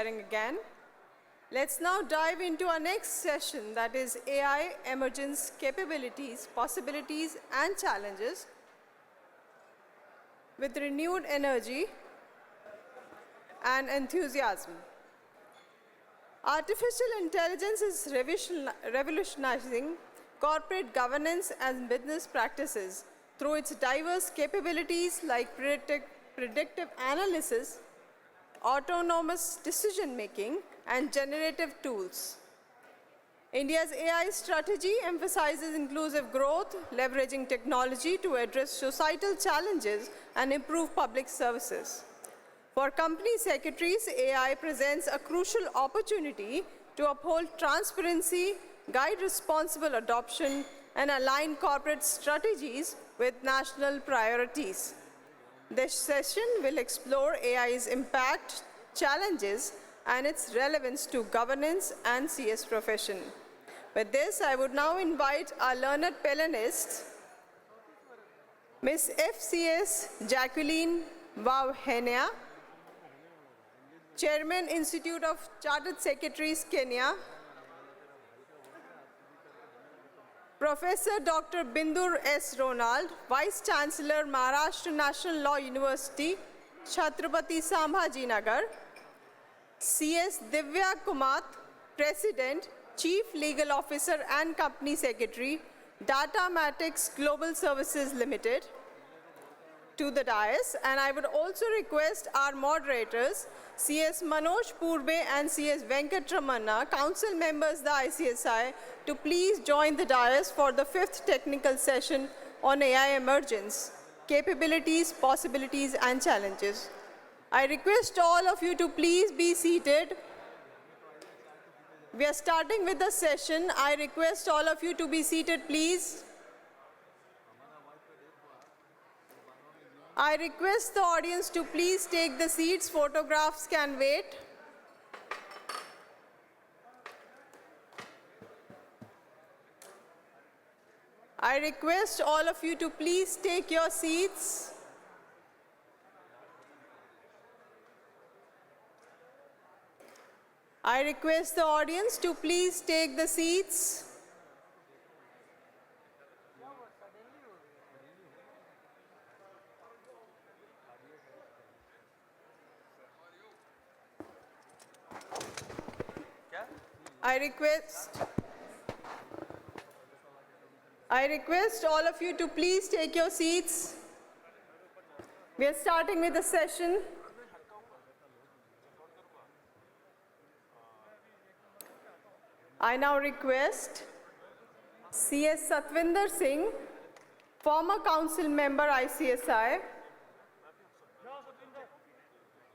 Again. Let's now dive into our next session, that is AI Emergence Capabilities, Possibilities and Challenges with renewed energy and enthusiasm. Artificial intelligence is revolutionizing corporate governance and business practices through its diverse capabilities like predictive analysis, autonomous decision-making, and generative tools. India's AI strategy emphasizes inclusive growth, leveraging technology to address societal challenges and improve public services. For company secretaries, AI presents a crucial opportunity to uphold transparency, guide responsible adoption, and align corporate strategies with national priorities. This session will explore AI's impact, challenges, and its relevance to governance and CS profession. With this, I would now invite our learned panelists, Ms. FCS Jacqueline Wauhenia, Chairman, Institute of Chartered Secretaries, Kenya, Professor Dr. Bindur S. Ronald, Vice Chancellor, Maharashtra National Law University, Chhatrapati Sambhaji Nagar, CS Divya Kumath, President, Chief Legal Officer and Company Secretary, Datamatics Global Services Limited, to the dais. And I would also request our moderators, CS Manoj Purbe and CS Venkatramana, Council members, the ICSI, to please join the dais for the 5th technical session on AI emergence, capabilities, possibilities, and challenges. I request all of you to please be seated. We are starting with the session. I request all of you to be seated, please. I request the audience to please take the seats. Photographs can wait. I request all of you to please take your seats. I request the audience to please take the seats. I request all of you to please take your seats. We are starting with the session. I now request CS Satvinder Singh, former council member ICSI,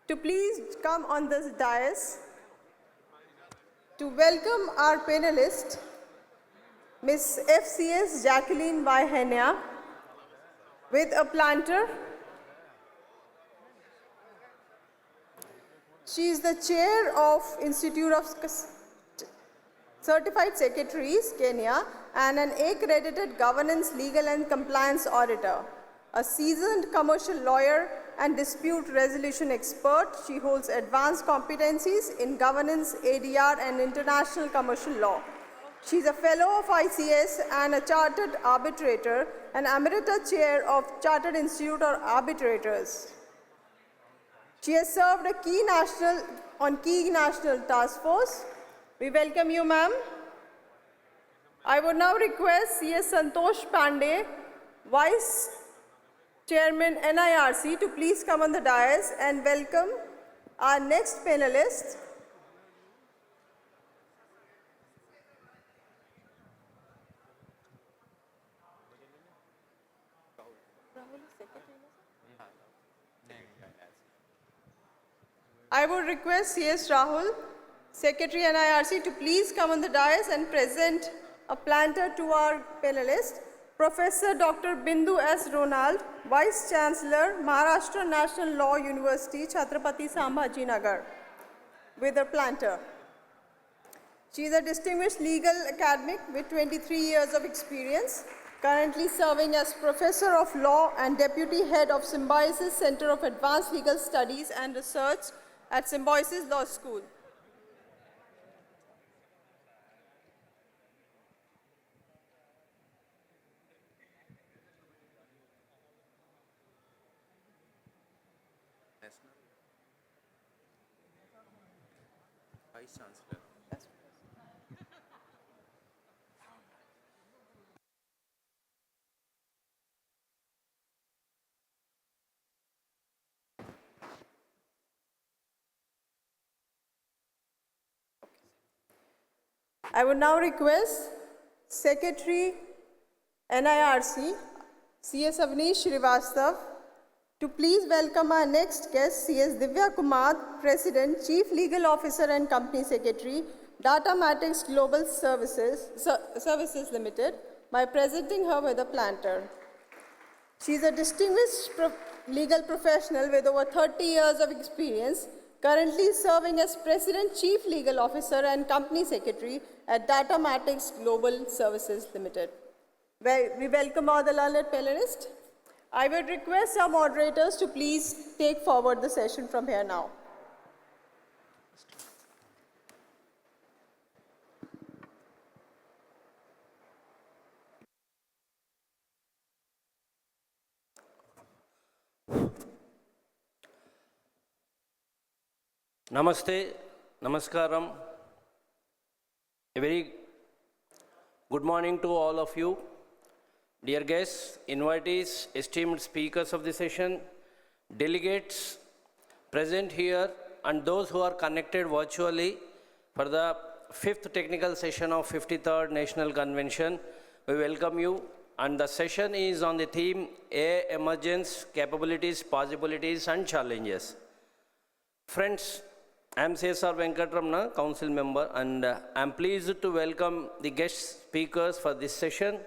to please come on this dais to welcome our panelist, Ms. FCS Jacqueline Wauhenia, with a planter. She is the chair of Institute of Certified Secretaries, Kenya, and an accredited governance, legal, and compliance auditor. A seasoned commercial lawyer and dispute resolution expert, she holds advanced competencies in governance, ADR, and international commercial law. She is a fellow of ICS and a chartered arbitrator and emerita chair of Chartered Institute of Arbitrators. She has served on key national task force. We welcome you, ma'am. I would now request CS Santosh Pandey, Vice Chairman NIRC, to please come on the dais and welcome our next panelist. I would request CS Rahul, Secretary NIRC, to please come on the dais and present a planter to our panelist, Professor Dr. Bindu S. Ronald, Vice Chancellor, Maharashtra National Law University, Chhatrapati Sambhaji Nagar, with a planter. She is a distinguished legal academic with 23 years of experience, currently serving as Professor of Law and Deputy Head of Symbiosis Center of Advanced Legal Studies and Research at Symbiosis Law School. I would now request Secretary NIRC, CS Avnish Srivastav, to please welcome our next guest, CS Divya Kumar, President, Chief Legal Officer and Company Secretary, Datamatrix Global Services Limited, by presenting her with a planter. She is a distinguished legal professional with over 30 years of experience, currently serving as President, Chief Legal Officer and Company Secretary at Datamatrix Global Services Limited. We welcome all the learned panelists. I would request our moderators to please take forward the session from here now. Namaste, Namaskaram. A very good morning to all of you. Dear guests, invitees, esteemed speakers of the session, delegates present here, and those who are connected virtually for the 5th technical session of 53rd National Convention, we welcome you. And the session is on the theme AI Emergence, Capabilities, Possibilities and Challenges. Friends, I am Cesar Venkatramana, Council Member, and I am pleased to welcome the guest speakers for this session.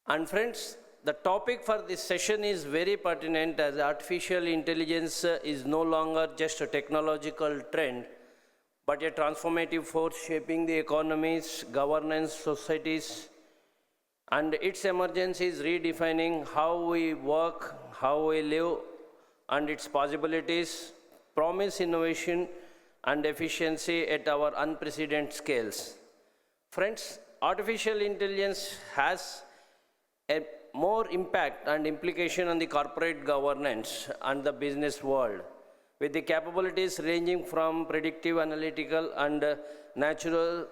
And friends, the topic for this session is very pertinent, as artificial intelligence is no longer just a technological trend, but a transformative force shaping the economies, governance, societies, and its emergence is redefining how we work, how we live, and its possibilities promise innovation and efficiency at our unprecedented scales. Friends, artificial intelligence has a more impact and implication on the corporate governance and the business world, with the capabilities ranging from predictive analytical and natural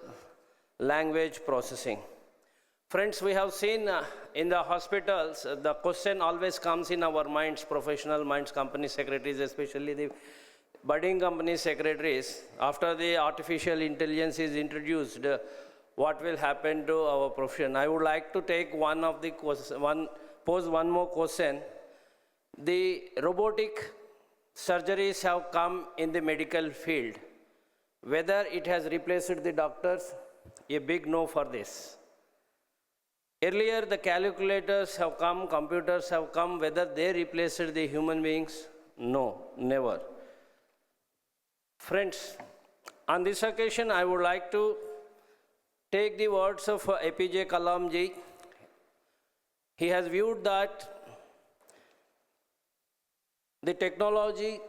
language processing. Friends, we have seen in the hospitals, the question always comes in our minds, professional minds, company secretaries, especially the budding company secretaries, after the artificial intelligence is introduced, what will happen to our profession? I would like to take pose one more question. The robotic surgeries have come in the medical field. Whether it has replaced the doctors, a big no for this. Earlier, the calculators have come, computers have come. Whether they replaced the human beings? No, never. Friends, on this occasion, I would like to take the words of APJ Kalam ji. He has viewed that the technology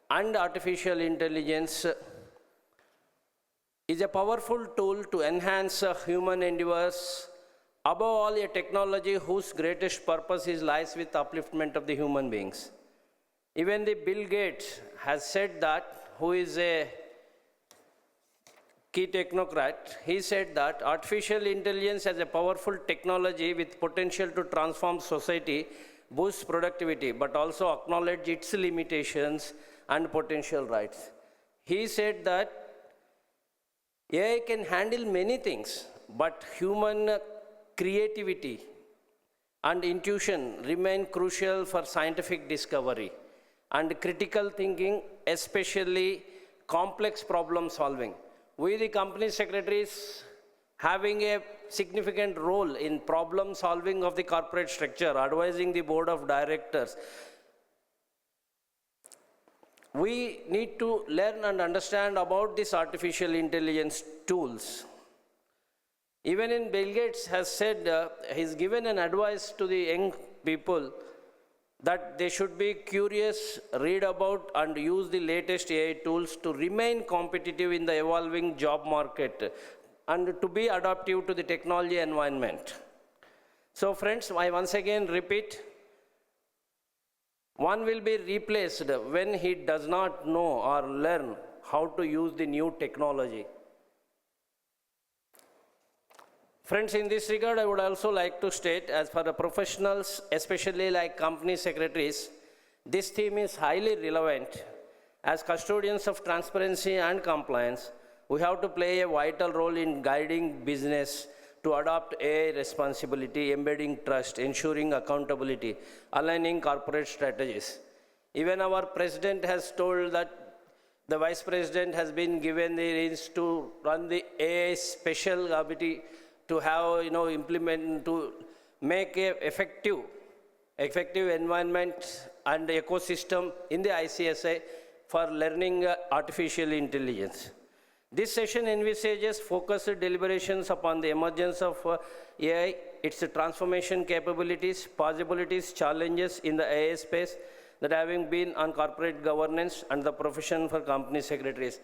and artificial intelligence is a powerful tool to enhance human endeavors. Above all, a technology whose greatest purpose lies with upliftment of the human beings. Even the Bill Gates has said that, who is a key technocrat, he said that artificial intelligence as a powerful technology with potential to transform society, boost productivity, but also acknowledge its limitations and potential rights. He said that AI can handle many things, but human creativity and intuition remain crucial for scientific discovery and critical thinking, especially complex problem solving. We, the company secretaries, having a significant role in problem solving of the corporate structure, advising the board of directors. We need to learn and understand about these artificial intelligence tools. Even in Bill Gates has said, he's given an advice to the young people that they should be curious, read about and use the latest AI tools to remain competitive in the evolving job market and to be adaptive to the technology environment. So friends, I once again repeat, one will be replaced when he does not know or learn how to use the new technology. Friends, in this regard, I would also like to state, as for the professionals, especially like company secretaries, this theme is highly relevant. As custodians of transparency and compliance, we have to play a vital role in guiding business to adopt AI responsibility, embedding trust, ensuring accountability, aligning corporate strategies. Even our president has told that the vice president has been given the reins to run the AI special committee to have, implement, to make a effective environment and ecosystem in the ICSI for learning artificial intelligence. This session envisages focused deliberations upon the emergence of AI, its transformation capabilities, possibilities, challenges in the AI space that having been on corporate governance and the profession for company secretaries.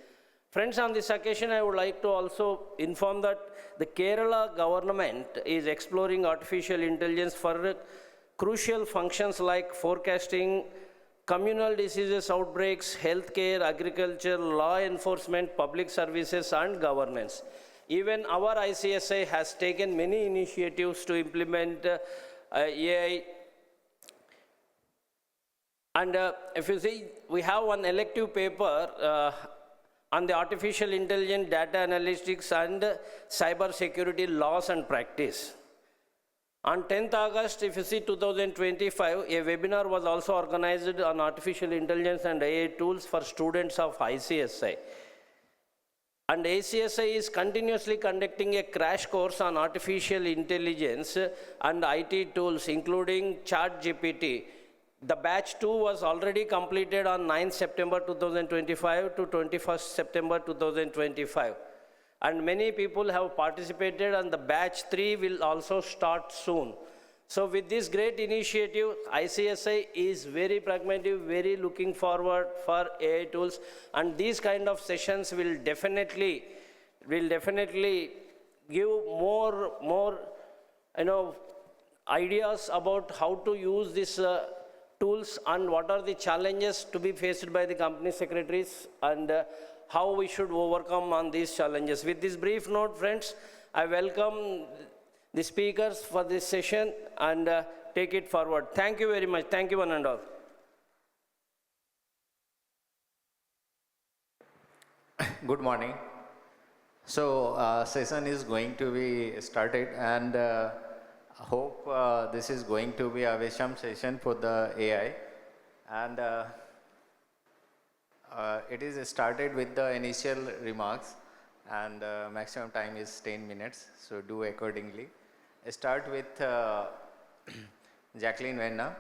Friends, on this occasion, I would like to also inform that the Kerala government is exploring artificial intelligence for crucial functions like forecasting, communal diseases outbreaks, healthcare, agriculture, law enforcement, public services, and governance. Even our ICSI has taken many initiatives to implement AI. And if you see, we have one elective paper on the artificial intelligence, data analytics, and cyber security laws and practice. On 10th August, if you see 2025, a webinar was also organized on artificial intelligence and AI tools for students of ICSI. And ICSI is continuously conducting a crash course on artificial intelligence and IT tools, including ChatGPT. The batch 2 was already completed on 9 September 2025 to 21st September 2025. And many people have participated, and the batch 3 will also start soon. So with this great initiative, ICSI is very pragmatic, very looking forward for AI tools, and these kind of sessions will definitely give more ideas about how to use this tools and what are the challenges to be faced by the company secretaries and how we should overcome on these challenges. With this brief note, friends, I welcome the speakers for this session and take it forward. Thank you very much. Thank you, one and all. Good morning. So session is going to be started, and hope this is going to be a Visham session for the AI, and it is started with the initial remarks, and maximum time is 10 minutes, so do accordingly. Start with Jacqueline Venna,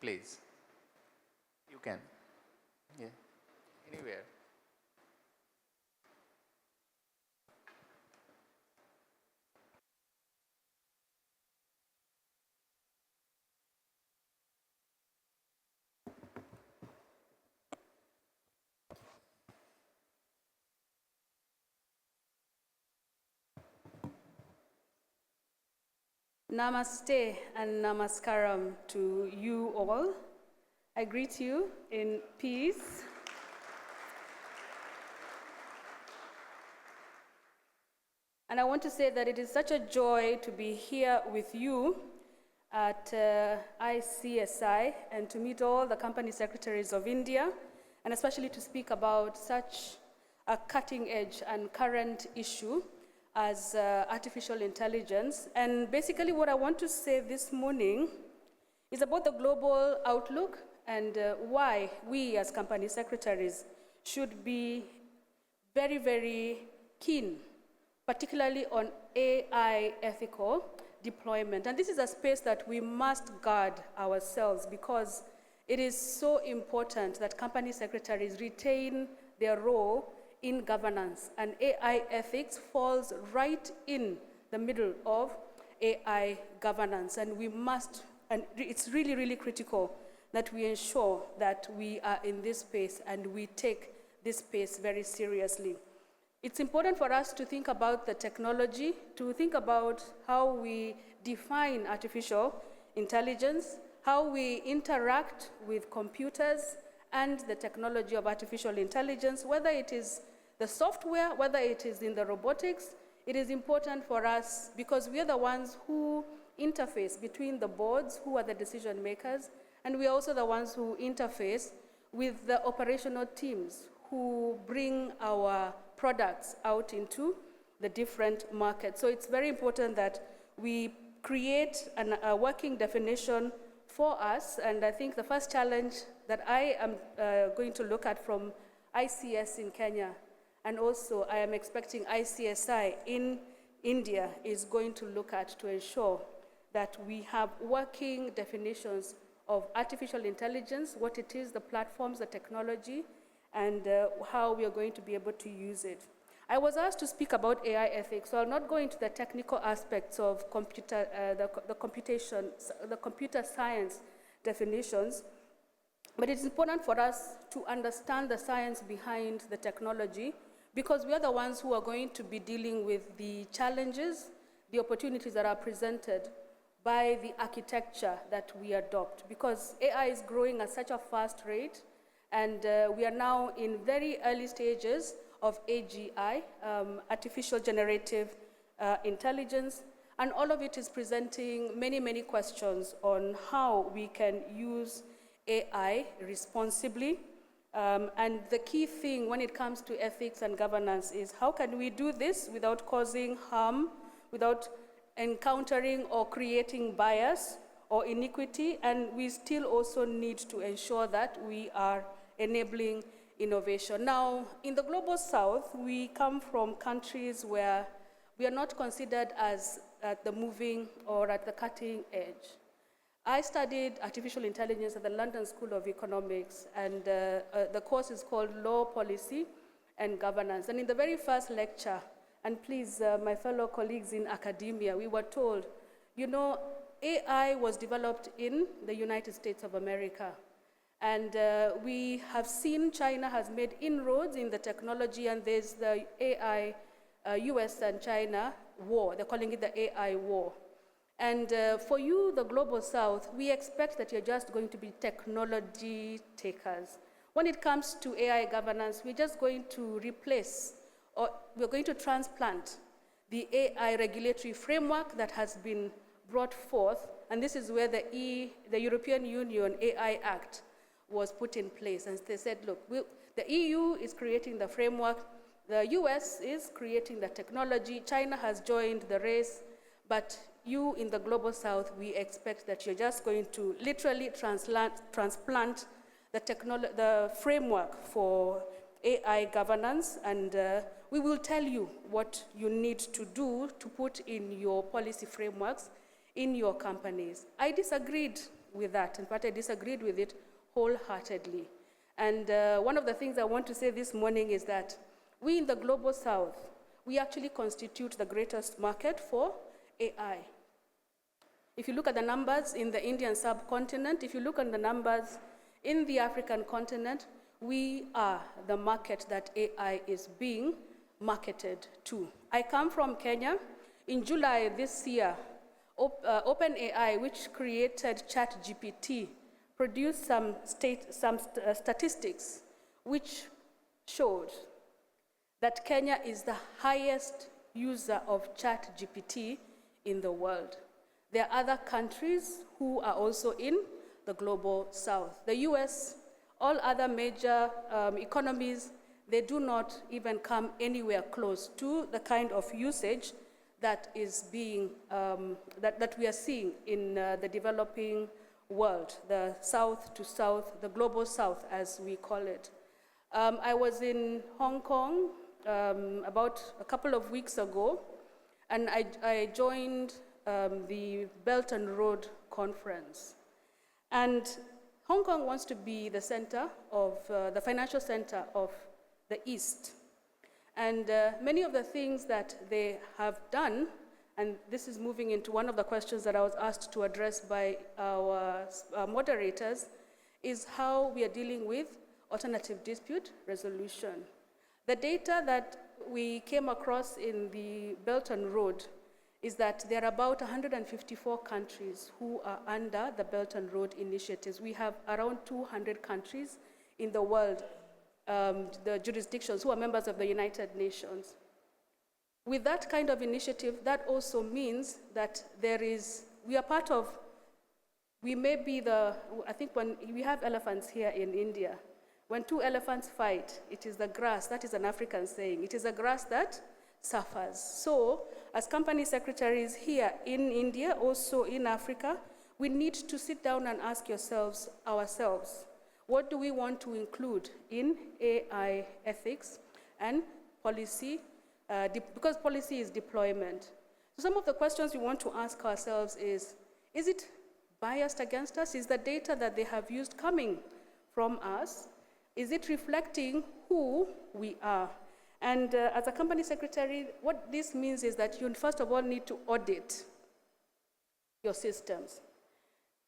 please. You can, yeah, anywhere. Namaste and namaskaram to you all. I greet you in peace. And I want to say that it is such a joy to be here with you at ICSI and to meet all the company secretaries of India, and especially to speak about such a cutting edge and current issue as artificial intelligence. And basically what I want to say this morning is about the global outlook and why we as company secretaries should be very, very keen, particularly on AI ethical deployment. And this is a space that we must guard ourselves, because it is so important that company secretaries retain their role in governance, and AI ethics falls right in the middle of AI governance, and we must, and it's really, really critical that we ensure that we are in this space and we take this space very seriously. It's important for us to think about the technology, to think about how we define artificial intelligence, how we interact with computers, and the technology of artificial intelligence, whether it is the software, whether it is in the robotics. It is important for us because we are the ones who interface between the boards, who are the decision makers, and we are also the ones who interface with the operational teams who bring our products out into the different markets. So it's very important that we create a working definition for us, and I think the first challenge that I am going to look at from ICS in Kenya, and also I am expecting ICSI in India, is going to look at to ensure that we have working definitions of artificial intelligence, what it is, the platforms, the technology, and how we are going to be able to use it. I was asked to speak about AI ethics, so I'll not go into the technical aspects of the computer science definitions, but it's important for us to understand the science behind the technology, because we are the ones who are going to be dealing with the challenges, the opportunities that are presented by the architecture that we adopt, because AI is growing at such a fast rate, and we are now in very early stages of AGI, artificial generative intelligence, and all of it is presenting many, many questions on how we can use AI responsibly. And the key thing when it comes to ethics and governance is how can we do this without causing harm, without encountering or creating bias or iniquity, and we still also need to ensure that we are enabling innovation. Now, in the global south, we come from countries where we are not considered as at the moving or at the cutting edge. I studied artificial intelligence at the London School of Economics, and the course is called Law, Policy, and Governance. And in the very first lecture, and please, my fellow colleagues in academia, we were told, you know, AI was developed in the United States of America. And we have seen China has made inroads in the technology, and there's the AI, US and China war. They're calling it the AI war. And for you, the global south, we expect that you're just going to be technology takers. When it comes to AI governance, we're just going to replace, or we're going to transplant the AI regulatory framework that has been brought forth, and this is where the European Union AI Act was put in place. And they said, look, the EU is creating the framework, the US is creating the technology, China has joined the race, but you in the global south, we expect that you're just going to literally transplant the framework for AI governance, and we will tell you what you need to do to put in your policy frameworks in your companies. I disagreed with that. In fact, I disagreed with it wholeheartedly. And one of the things I want to say this morning is that we in the global south, we actually constitute the greatest market for AI. If you look at the numbers in the Indian subcontinent, if you look at the numbers in the African continent, we are the market that AI is being marketed to. I come from Kenya. In July this year, OpenAI, which created ChatGPT, produced some statistics which showed that Kenya is the highest user of ChatGPT in the world. There are other countries who are also in the global south. The US, all other major economies, they do not even come anywhere close to the kind of usage that is being, that we are seeing in the developing world, the south to south, the global south as we call it. I was in Hong Kong about a couple of weeks ago, and I joined the Belt and Road Conference. And Hong Kong wants to be the center of, the financial center of the East. And many of the things that they have done, and this is moving into one of the questions that I was asked to address by our moderators, is how we are dealing with alternative dispute resolution. The data that we came across in the Belt and Road is that there are about 154 countries who are under the Belt and Road initiatives. We have around 200 countries in the world, the jurisdictions who are members of the United Nations. With that kind of initiative, that also means that we are part of, we may be I think when we have elephants here in India, when two elephants fight, it is the grass, that is an African saying, it is the grass that suffers. So, as company secretaries here in India, also in Africa, we need to sit down and ask ourselves, what do we want to include in AI ethics and policy, because policy is deployment. So some of the questions we want to ask ourselves is it biased against us? Is the data that they have used coming from us? Is it reflecting who we are? And as a company secretary, what this means is that you first of all need to audit your systems.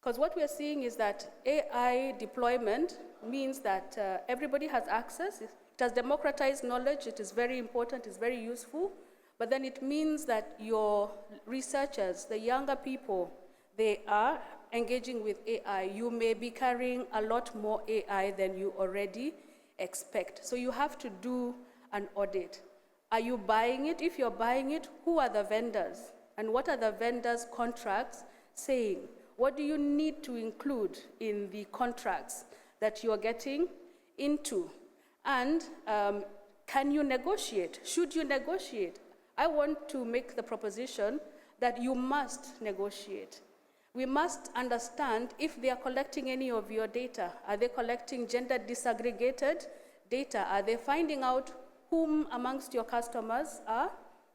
Because what we're seeing is that AI deployment means that everybody has access. It has democratized knowledge. It is very important. It's very useful. But then it means that your researchers, the younger people, they are engaging with AI. You may be carrying a lot more AI than you already expect. So you have to do an audit. Are you buying it? If you're buying it, who are the vendors? And what are the vendors' contracts saying? What do you need to include in the contracts that you're getting into? And can you negotiate? Should you negotiate? I want to make the proposition that you must negotiate. We must understand if they are collecting any of your data. Are they collecting gender disaggregated data? Are they finding out whom amongst your customers are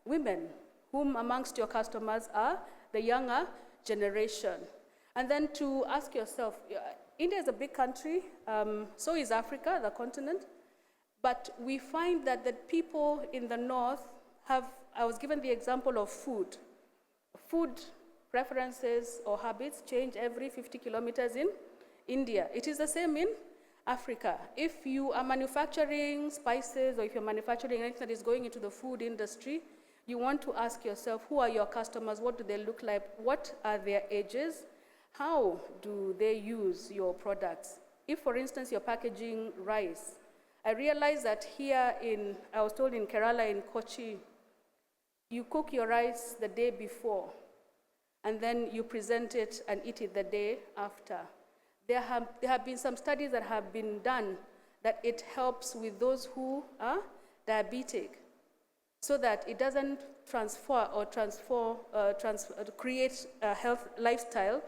women? Whom amongst your customers are the younger generation? And then to ask yourself, India is a big country, so is Africa, the continent, but we find that the people in the north I was given the example of food. Food preferences or habits change every 50 kilometers in India. It is the same in Africa. If you are manufacturing spices or if you're manufacturing anything that is going into the food industry, you want to ask yourself, who are your customers? What do they look like? What are their ages? How do they use your products? If, for instance, you're packaging rice, I realized that I was told in Kerala, in Kochi, you cook your rice the day before, and then you present it and eat it the day after. There have been some studies that have been done that it helps with those who are diabetic, so that it doesn't transfer or create health lifestyle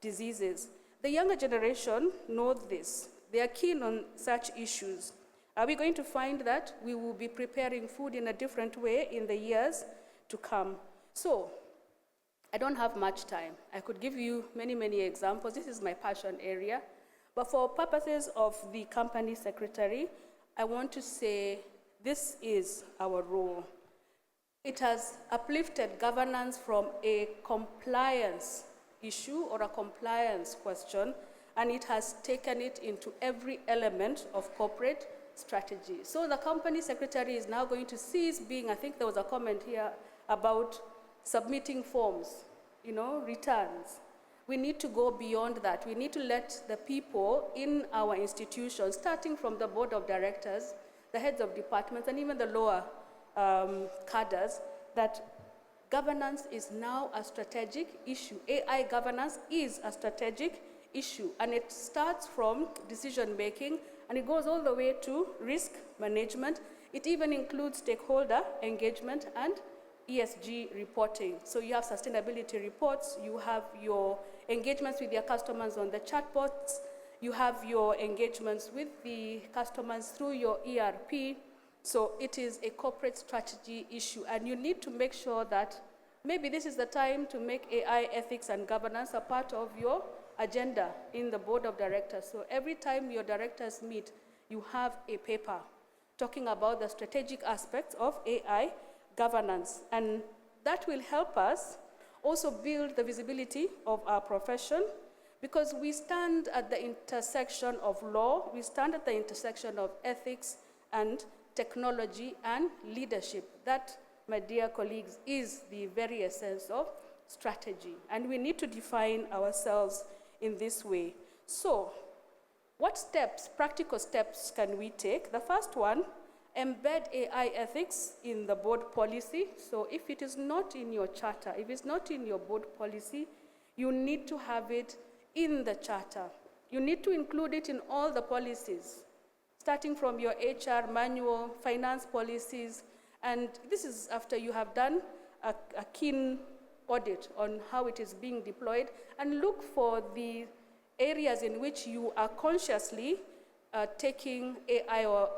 diseases. The younger generation knows this. They are keen on such issues. Are we going to find that we will be preparing food in a different way in the years to come? So, I don't have much time. I could give you many, many examples. This is my passion area. But for purposes of the company secretary, I want to say this is our role. It has uplifted governance from a compliance issue or a compliance question, and it has taken it into every element of corporate strategy. So the company secretary is now going to cease being, I think there was a comment here about submitting forms, returns. We need to go beyond that. We need to let the people in our institutions, starting from the board of directors, the heads of departments, and even the lower cadres, that governance is now a strategic issue. AI governance is a strategic issue, and it starts from decision making, and it goes all the way to risk management. It even includes stakeholder engagement and ESG reporting. So you have sustainability reports, you have your engagements with your customers on the chatbots, you have your engagements with the customers through your ERP. So it is a corporate strategy issue, and you need to make sure that maybe this is the time to make AI ethics and governance a part of your agenda in the board of directors. So every time your directors meet, you have a paper talking about the strategic aspects of AI governance, and that will help us also build the visibility of our profession, because we stand at the intersection of law, we stand at the intersection of ethics and technology and leadership. That, my dear colleagues, is the very essence of strategy, and we need to define ourselves in this way. So, What steps, practical steps, can we take? The first one, embed AI ethics in the board policy. So if it is not in your charter, if it's not in your board policy, you need to have it in the charter. You need to include it in all the policies, starting from your HR manual, finance policies, and this is after you have done a keen audit on how it is being deployed, and look for the areas in which you are consciously taking AI or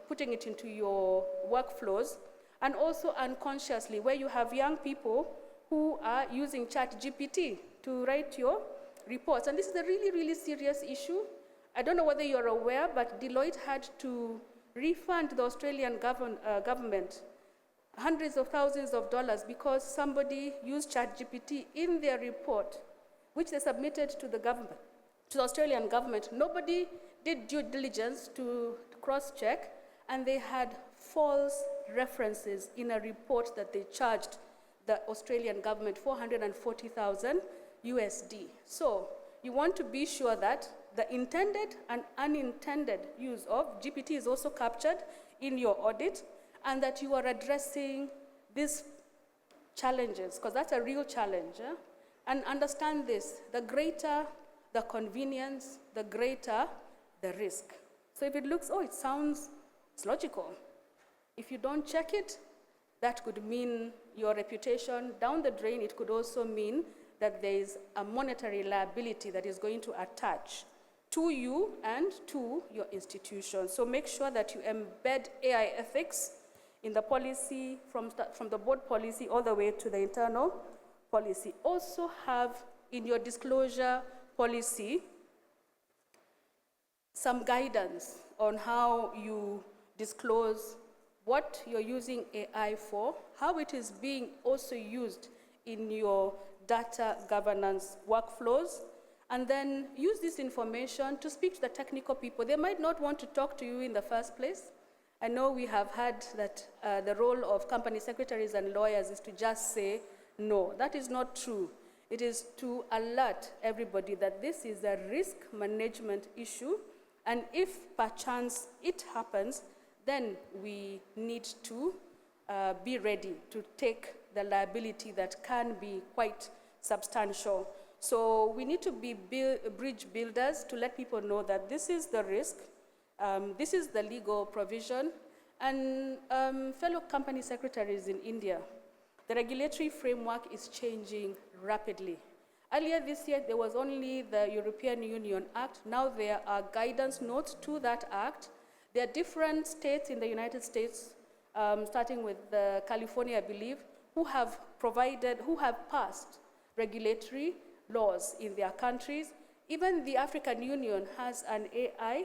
putting it into your workflows, and also unconsciously, where you have young people who are using ChatGPT to write your reports. And this is a really, really serious issue. I don't know whether you're aware, but Deloitte had to refund the Australian government hundreds of thousands of dollars because somebody used ChatGPT in their report, which they submitted to the government, to the Australian government. Nobody did due diligence to cross-check, and they had false references in a report that they charged the Australian government $440,000 USD. So you want to be sure that the intended and unintended use of GPT is also captured in your audit, and that you are addressing these challenges, because that's a real challenge. And understand this, the greater the convenience, the greater the risk. So if it looks, oh, it sounds, it's logical. If you don't check it, that could mean your reputation down the drain. It could also mean that there is a monetary liability that is going to attach to you and to your institution. So make sure that you embed AI ethics in the policy, from the board policy all the way to the internal policy. Also have in your disclosure policy some guidance on how you disclose what you're using AI for, how it is being also used in your data governance workflows, and then use this information to speak to the technical people. They might not want to talk to you in the first place. I know we have heard that the role of company secretaries and lawyers is to just say no. That is not true. It is to alert everybody that this is a risk management issue, and if perchance it happens, then we need to be ready to take the liability that can be quite substantial. So we need to be bridge builders to let people know that this is the risk, this is the legal provision, and fellow company secretaries in India, the regulatory framework is changing rapidly. Earlier this year, there was only the European Union Act. Now there are guidance notes to that act. There are different states in the United States, starting with California, I believe, who have passed regulatory laws in their countries. Even the African Union has an AI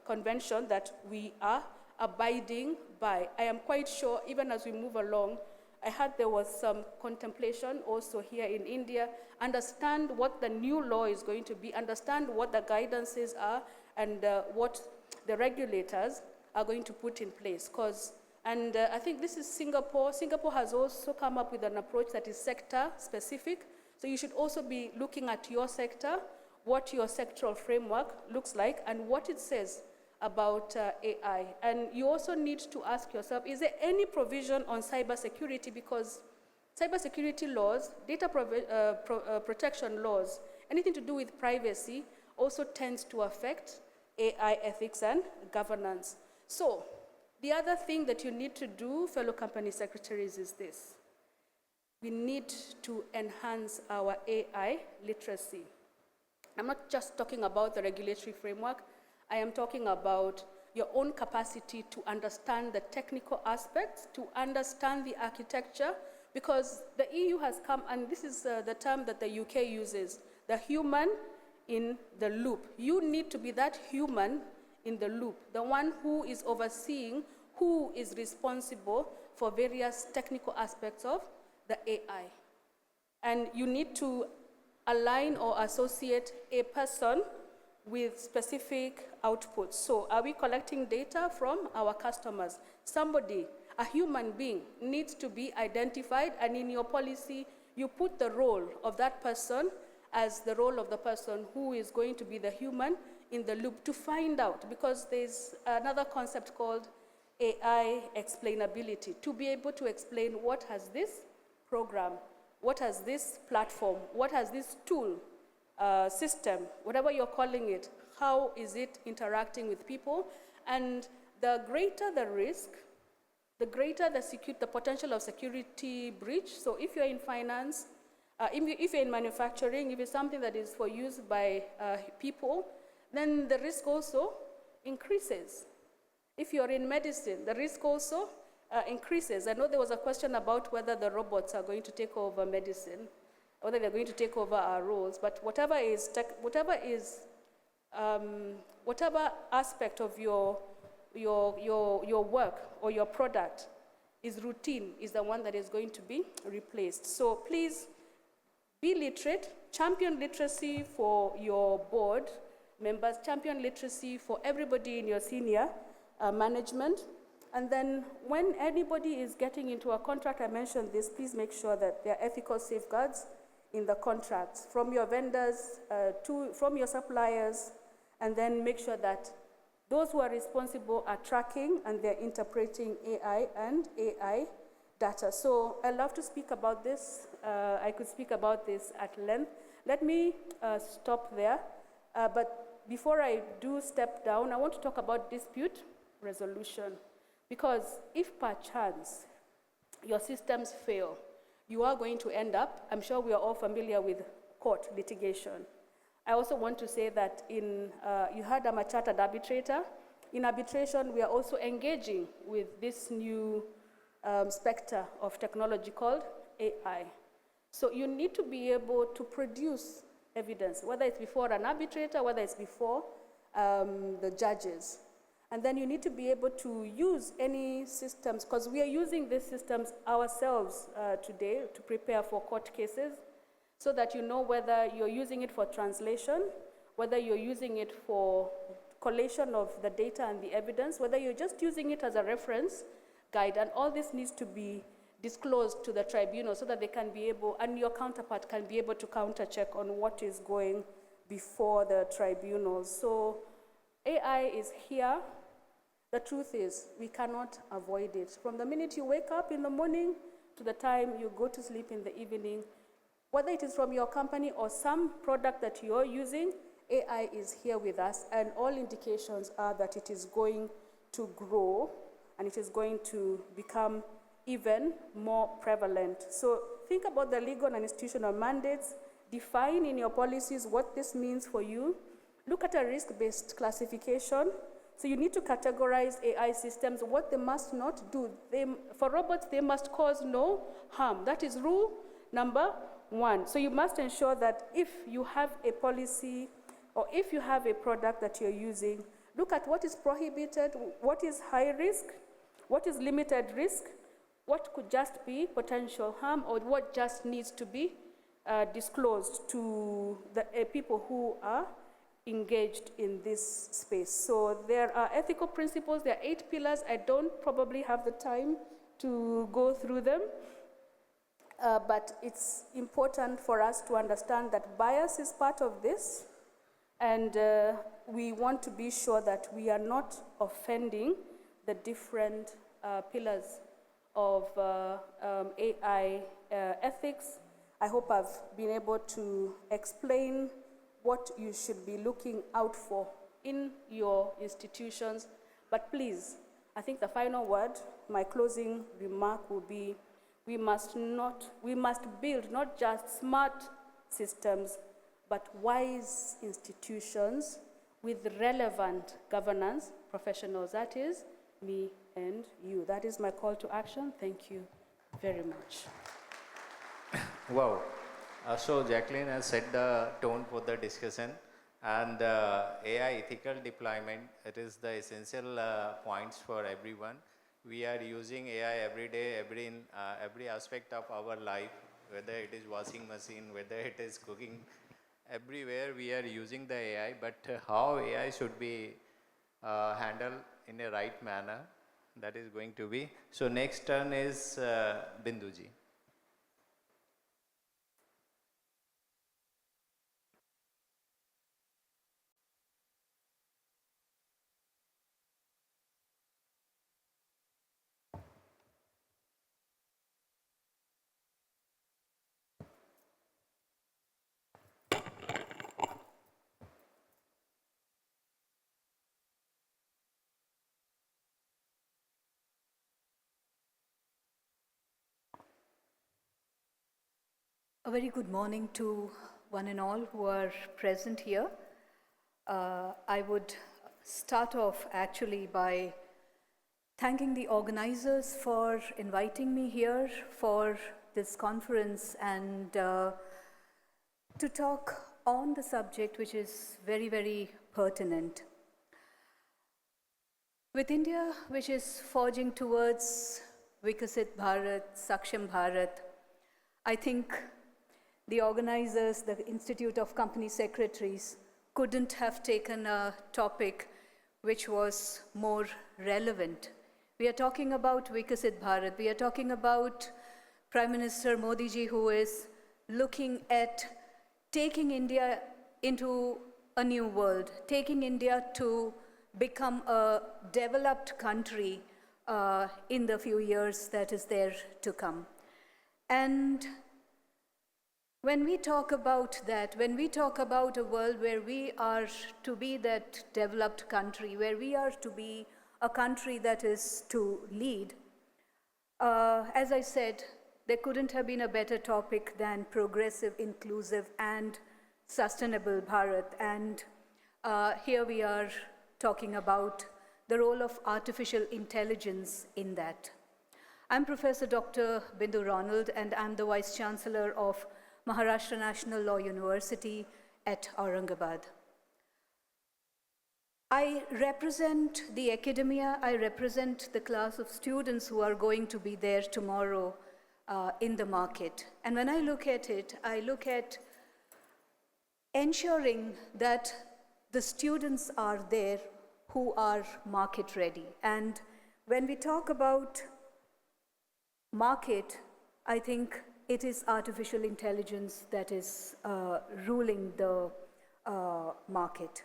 convention that we are abiding by. I am quite sure, even as we move along, I heard there was some contemplation also here in India. Understand what the new law is going to be, understand what the guidances are, and what the regulators are going to put in place. I think this is Singapore. Singapore has also come up with an approach that is sector-specific. So you should also be looking at your sector, what your sectoral framework looks like, and what it says about AI. And you also need to ask yourself, is there any provision on cybersecurity? Because cybersecurity laws, data protection laws, anything to do with privacy also tends to affect AI ethics and governance. So the other thing that you need to do, fellow company secretaries, is this. We need to enhance our AI literacy. I'm not just talking about the regulatory framework. I am talking about your own capacity to understand the technical aspects, to understand the architecture, because the EU has come, and this is the term that the UK uses, the human in the loop. You need to be that human in the loop, the one who is overseeing, who is responsible for various technical aspects of the AI. And you need to align or associate a person with specific outputs. So are we collecting data from our customers? Somebody, a human being, needs to be identified, and in your policy, you put the role of that person as the role of the person who is going to be the human in the loop to find out, because there's another concept called AI explainability, to be able to explain what has this program, what has this platform, what has this tool, system, whatever you're calling it, how is it interacting with people? And the greater the risk, the greater the potential of security breach. So if you're in finance, if you're in manufacturing, if it's something that is for use by people, then the risk also increases. If you're in medicine, the risk also increases. I know there was a question about whether the robots are going to take over medicine, whether they're going to take over our roles, but whatever aspect of your work or your product is routine is the one that is going to be replaced. So please be literate, champion literacy for your board members, champion literacy for everybody in your senior management. And then when anybody is getting into a contract, I mentioned this, please make sure that there are ethical safeguards in the contracts from your vendors, from your suppliers, and then make sure that those who are responsible are tracking and they're interpreting AI and AI data. So I love to speak about this. I could speak about this at length. Let me stop there. But before I do step down, I want to talk about dispute resolution. Because if perchance your systems fail, you are going to end up, I'm sure we are all familiar with court litigation. I also want to say that you heard I'm a chartered arbitrator. In arbitration, we are also engaging with this new specter of technology called AI. So you need to be able to produce evidence, whether it's before an arbitrator, whether it's before the judges. And then you need to be able to use any systems, because we are using these systems ourselves today to prepare for court cases, so that you know whether you're using it for translation, whether you're using it for collation of the data and the evidence, whether you're just using it as a reference guide, and all this needs to be disclosed to the tribunal so that they can be able, and your counterpart can be able to counter-check on what is going before the tribunals. So AI is here. The truth is, we cannot avoid it. From the minute you wake up in the morning to the time you go to sleep in the evening, whether it is from your company or some product that you're using, AI is here with us, and all indications are that it is going to grow and it is going to become even more prevalent. So think about the legal and institutional mandates, define in your policies what this means for you, look at a risk-based classification. So you need to categorize AI systems, what they must not do. For robots, they must cause no harm. That is rule number 1. So you must ensure that if you have a policy or if you have a product that you're using, look at what is prohibited, what is high risk, what is limited risk, what could just be potential harm, or what just needs to be disclosed to the people who are engaged in this space. So there are ethical principles, there are 8 pillars. I don't probably have the time to go through them, but it's important for us to understand that bias is part of this, and we want to be sure that we are not offending the different pillars of AI ethics. I hope I've been able to explain what you should be looking out for in your institutions. But please, I think the final word, my closing remark will be, we must build not just smart systems, but wise institutions with relevant governance professionals. That is me and you. That is my call to action. Thank you very much. Wow. So Jacqueline has set the tone for the discussion, and AI ethical deployment, it is the essential points for everyone. We are using AI every day, every aspect of our life, whether it is washing machine, whether it is cooking, everywhere we are using the AI, but how AI should be handled in a right manner, that is going to be. So next turn is Binduji. A very good morning to one and all who are present here. I would start off actually by thanking the organizers for inviting me here for this conference and to talk on the subject which is very, very pertinent. With India, which is forging towards Vikasit Bharat, Saksham Bharat, I think the organizers, the Institute of Company Secretaries, couldn't have taken a topic which was more relevant. We are talking about Vikasit Bharat. We are talking about Prime Minister Modi ji, who is looking at taking India into a new world, taking India to become a developed country in the few years that is there to come. And when we talk about that, when we talk about a world where we are to be that developed country, where we are to be a country that is to lead, as I said, there couldn't have been a better topic than progressive, inclusive, and sustainable Bharat. And here we are talking about the role of artificial intelligence in that. I'm Professor Dr. Bindu Ronald, and I'm the Vice Chancellor of Maharashtra National Law University at Aurangabad. I represent the academia, I represent the class of students who are going to be there tomorrow in the market. And when I look at it, I look at ensuring that the students are there who are market ready. And when we talk about market, I think it is artificial intelligence that is ruling the market.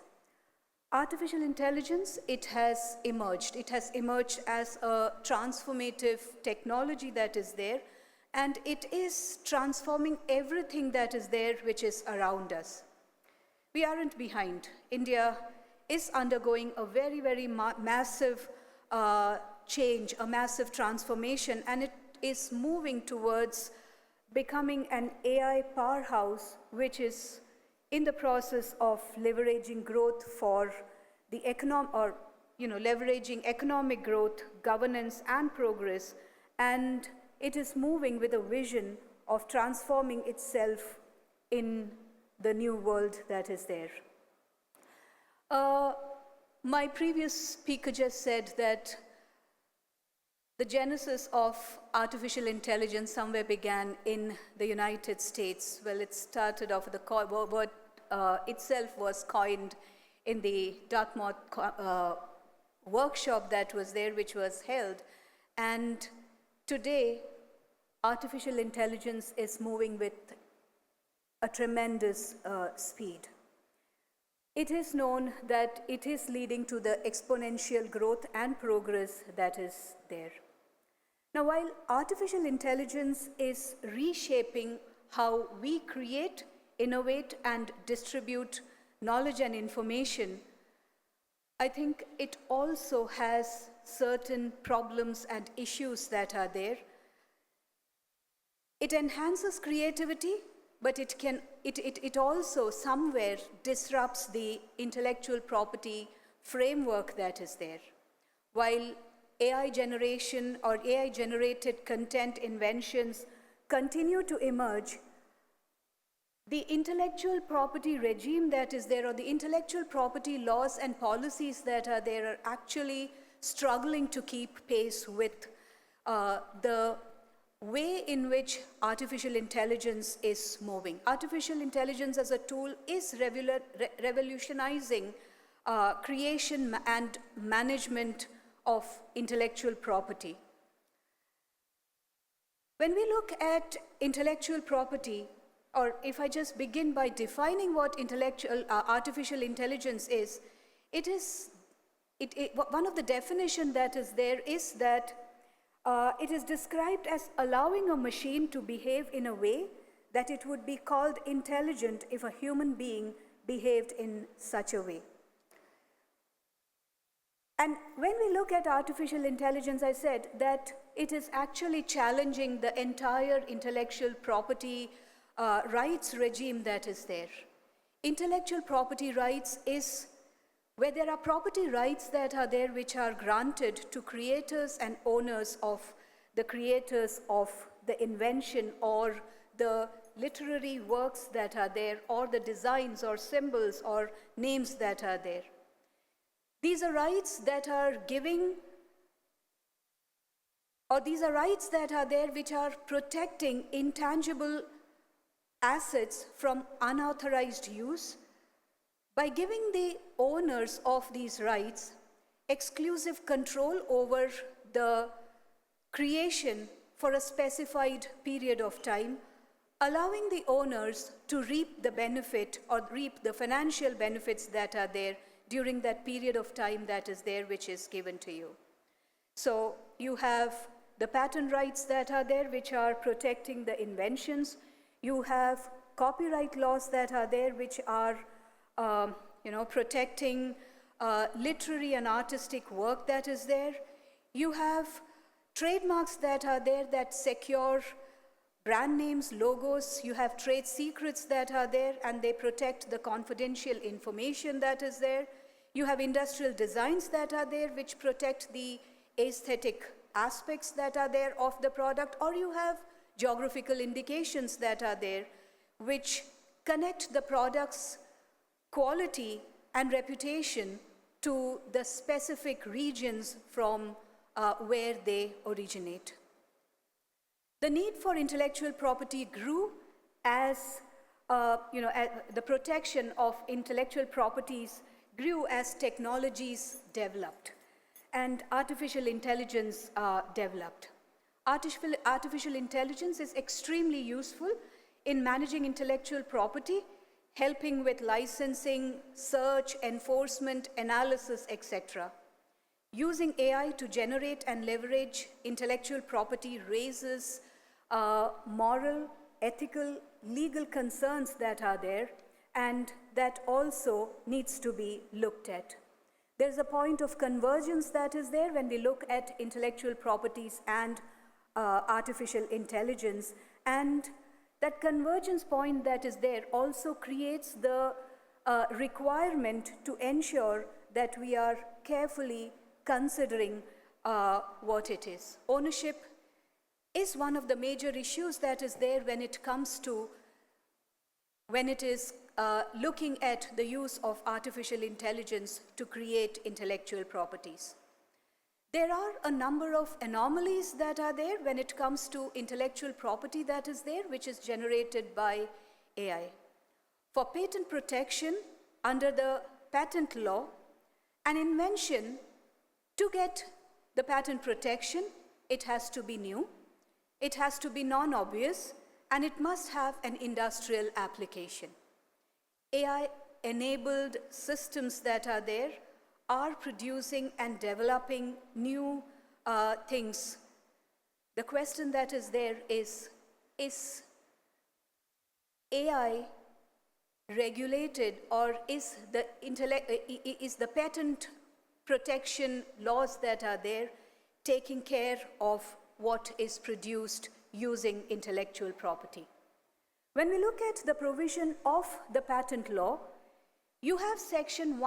Artificial intelligence, it has emerged. It has emerged as a transformative technology that is there, and it is transforming everything that is there which is around us. We aren't behind. India is undergoing a very, very massive change, a massive transformation, and it is moving towards becoming an AI powerhouse, which is in the process of leveraging growth for the leveraging economic growth, governance, and progress, and it is moving with a vision of transforming itself in the new world that is there. My previous speaker just said that the genesis of artificial intelligence somewhere began in the United States. Well, it started off, the word itself was coined in the Dartmouth workshop that was there, which was held. And today, artificial intelligence is moving with a tremendous speed. It is known that it is leading to the exponential growth and progress that is there. Now, while artificial intelligence is reshaping how we create, innovate, and distribute knowledge and information, I think it also has certain problems and issues that are there. It enhances creativity, but it also somewhere disrupts the intellectual property framework that is there. While AI generation or AI generated content inventions continue to emerge, the intellectual property regime that is there, or the intellectual property laws and policies that are there, are actually struggling to keep pace with the way in which artificial intelligence is moving. Artificial intelligence as a tool is revolutionizing creation and management of intellectual property. When we look at intellectual property, or if I just begin by defining what artificial intelligence is, one of the definitions that is there is that it is described as allowing a machine to behave in a way that it would be called intelligent if a human being behaved in such a way. And when we look at artificial intelligence, I said that it is actually challenging the entire intellectual property rights regime that is there. Intellectual property rights is where there are property rights that are there which are granted to creators and owners of the creators of the invention or the literary works that are there or the designs or symbols or names that are there. These are rights that are giving, or these are rights that are there which are protecting intangible assets from unauthorized use by giving the owners of these rights exclusive control over the creation for a specified period of time, allowing the owners to reap the benefit or reap the financial benefits that are there during that period of time that is there which is given to you. So you have the patent rights that are there which are protecting the inventions. You have copyright laws that are there which are protecting literary and artistic work that is there. You have trademarks that are there that secure brand names, logos. You have trade secrets that are there and they protect the confidential information that is there. You have industrial designs that are there which protect the aesthetic aspects that are there of the product, or you have geographical indications that are there which connect the product's quality and reputation to the specific regions from where they originate. The need for intellectual property grew as, the protection of intellectual properties grew as technologies developed and artificial intelligence developed. Artificial intelligence is extremely useful in managing intellectual property, helping with licensing, search, enforcement, analysis, etc. Using AI to generate and leverage intellectual property raises moral, ethical, legal concerns that are there, and that also needs to be looked at. There's a point of convergence that is there when we look at intellectual properties and artificial intelligence, and that convergence point that is there also creates the requirement to ensure that we are carefully considering what it is. Ownership is one of the major issues that is there when it comes to, when it is looking at the use of artificial intelligence to create intellectual properties. There are a number of anomalies that are there when it comes to intellectual property that is there, which is generated by AI. For patent protection, under the patent law, an invention, to get the patent protection, it has to be new, it has to be non-obvious, and it must have an industrial application. AI-enabled systems that are there are producing and developing new things. The question that is there is AI regulated, or is the patent protection laws that are there taking care of what is produced using intellectual property? When we look at the provision of the patent law, you have section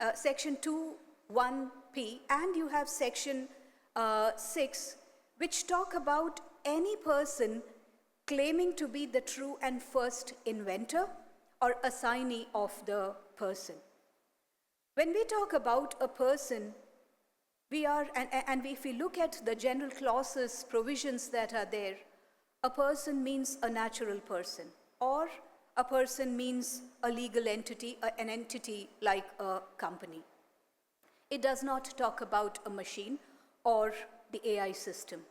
2(1)(p) and you have section 6, which talk about any person claiming to be the true and first inventor or assignee of the person. When we talk about a person, if we look at the general clauses provisions that are there, a person means a natural person, or a person means a legal entity, an entity like a company. It does not talk about a machine or the AI system.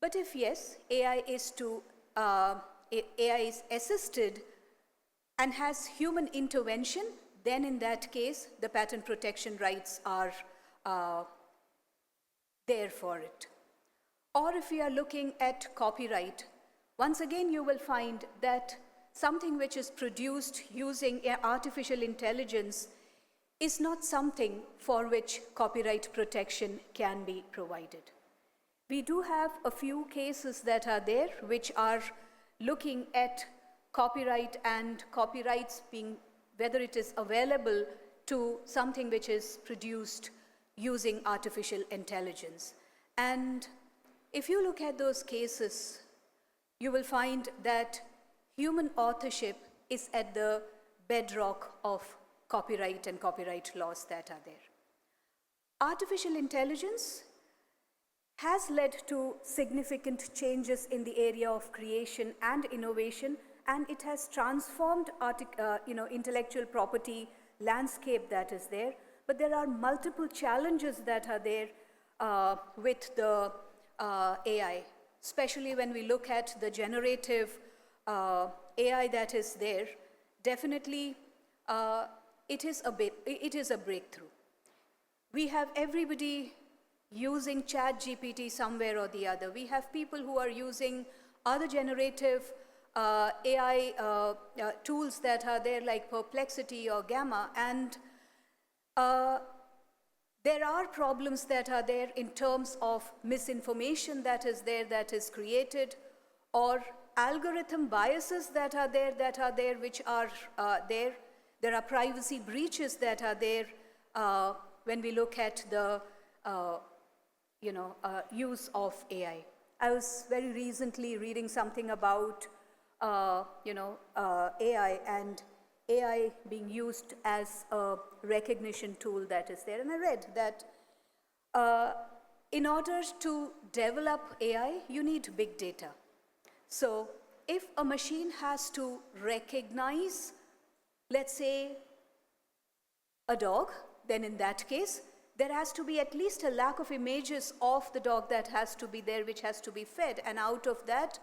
But if yes, AI is assisted and has human intervention, then in that case, the patent protection rights are there for it. Or if we are looking at copyright, once again you will find that something which is produced using artificial intelligence is not something for which copyright protection can be provided. We do have a few cases that are there which are looking at copyright and copyrights being, whether it is available to something which is produced using artificial intelligence. And if you look at those cases, you will find that human authorship is at the bedrock of copyright and copyright laws that are there. Artificial intelligence has led to significant changes in the area of creation and innovation, and it has transformed intellectual property landscape that is there. But there are multiple challenges that are there with the AI, especially when we look at the generative AI that is there. Definitely, it is a breakthrough. We have everybody using ChatGPT somewhere or the other. We have people who are using other generative AI tools that are there, like Perplexity or Gamma, and there are problems that are there in terms of misinformation that is there, that is created, or algorithm biases that are there, which are there. There are privacy breaches that are there when we look at the use of AI. I was very recently reading something about AI and AI being used as a recognition tool that is there. And I read that in order to develop AI, you need big data. So if a machine has to recognize, let's say, a dog, then in that case, there has to be at least a lakh of images of the dog that has to be there, which has to be fed. And out of that,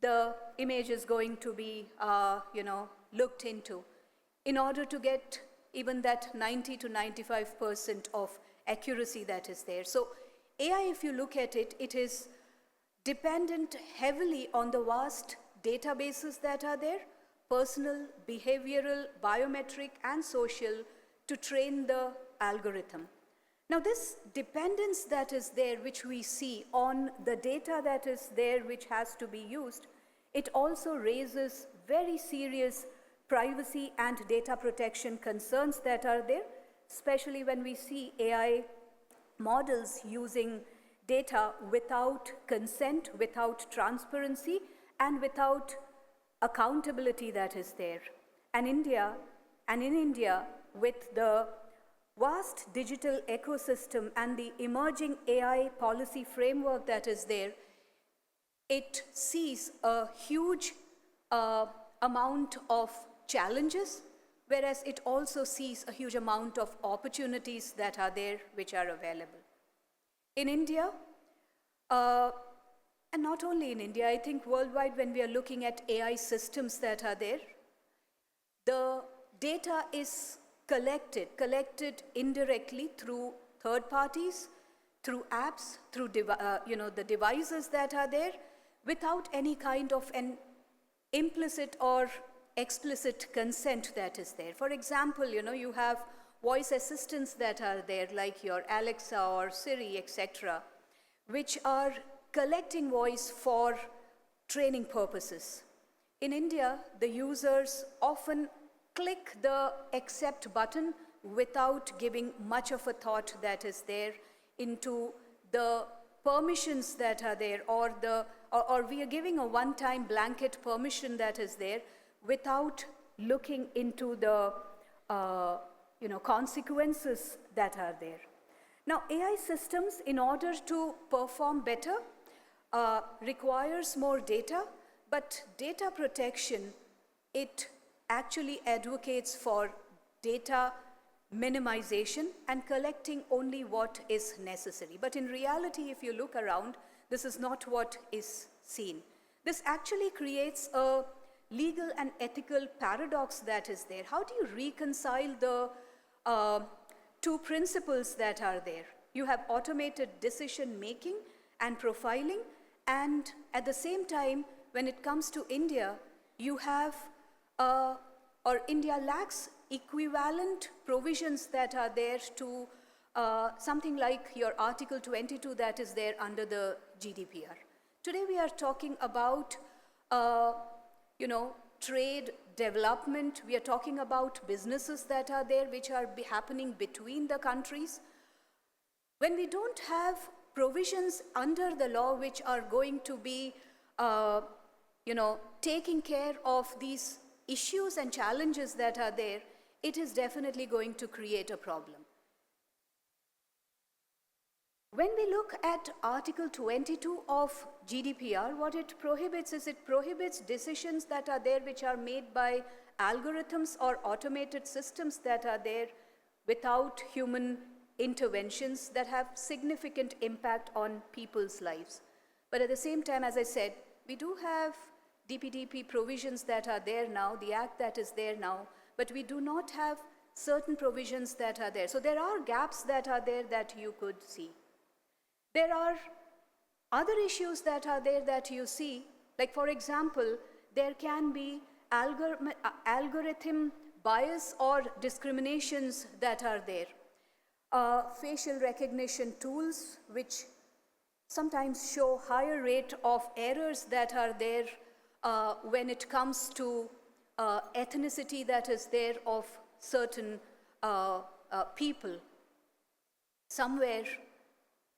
the image is going to be, looked into in order to get even that 90 to 95% of accuracy that is there. So AI, if you look at it, it is dependent heavily on the vast databases that are there, personal, behavioral, biometric, and social, to train the algorithm. Now, this dependence that is there, which we see on the data that is there, which has to be used, it also raises very serious privacy and data protection concerns that are there, especially when we see AI models using data without consent, without transparency, and without accountability that is there. And in India, with the vast digital ecosystem and the emerging AI policy framework that is there, it sees a huge amount of challenges, whereas it also sees a huge amount of opportunities that are there, which are available. In India, and not only in India, I think worldwide, when we are looking at AI systems that are there, the data is collected indirectly through third parties, through apps, through the devices that are there, without any kind of an implicit or explicit consent that is there. For example, you have voice assistants that are there, like your Alexa or Siri, etc., which are collecting voice for training purposes. In India, the users often click the accept button without giving much of a thought that is there into the permissions that are there, or we are giving a one-time blanket permission that is there without looking into the consequences that are there. Now, AI systems, in order to perform better, requires more data, but data protection, it actually advocates for data minimization and collecting only what is necessary. But in reality, if you look around, this is not what is seen. This actually creates a legal and ethical paradox that is there. How do you reconcile the two principles that are there? You have automated decision making and profiling, and at the same time, when it comes to India, you have India lacks equivalent provisions that are there to something like your Article 22 that is there under the GDPR. Today we are talking about you know, trade, development. We are talking about businesses that are there, which are happening between the countries. When we don't have provisions under the law which are going to be, you know, taking care of these issues and challenges that are there, it is definitely going to create a problem. When we look at Article 22 of GDPR, what it prohibits is it prohibits decisions that are there which are made by algorithms or automated systems that are there without human interventions that have significant impact on people's lives. But at the same time, as I said, we do have DPDP provisions that are there now, the act that is there now, but we do not have certain provisions that are there. So there are gaps that are there that you could see. There are other issues that are there that you see, like for example, there can be algorithm bias or discriminations that are there. Facial recognition tools which sometimes show higher rate of errors that are there when it comes to ethnicity that is there of certain people. Somewhere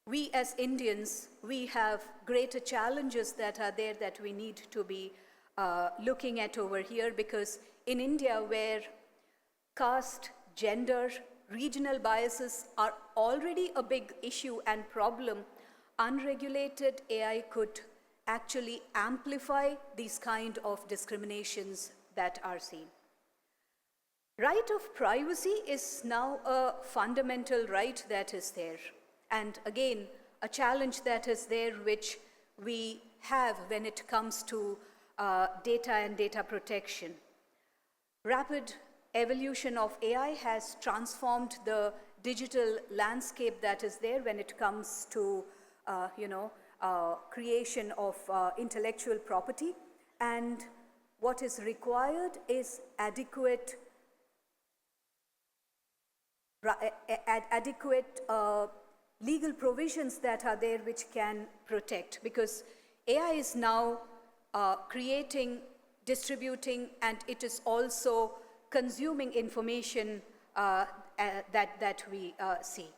we as Indians, we have greater challenges that are there that we need to be looking at over here, because in India, where caste, gender, regional biases are already a big issue and problem, unregulated AI could actually amplify these kind of discriminations that are seen. Right of privacy is now a fundamental right that is there. And again, a challenge that is there which we have when it comes to data and data protection. Rapid evolution of AI has transformed the digital landscape that is there when it comes to creation of intellectual property. And what is required is adequate legal provisions that are there which can protect, because AI is now creating, distributing, and it is also consuming information that we see.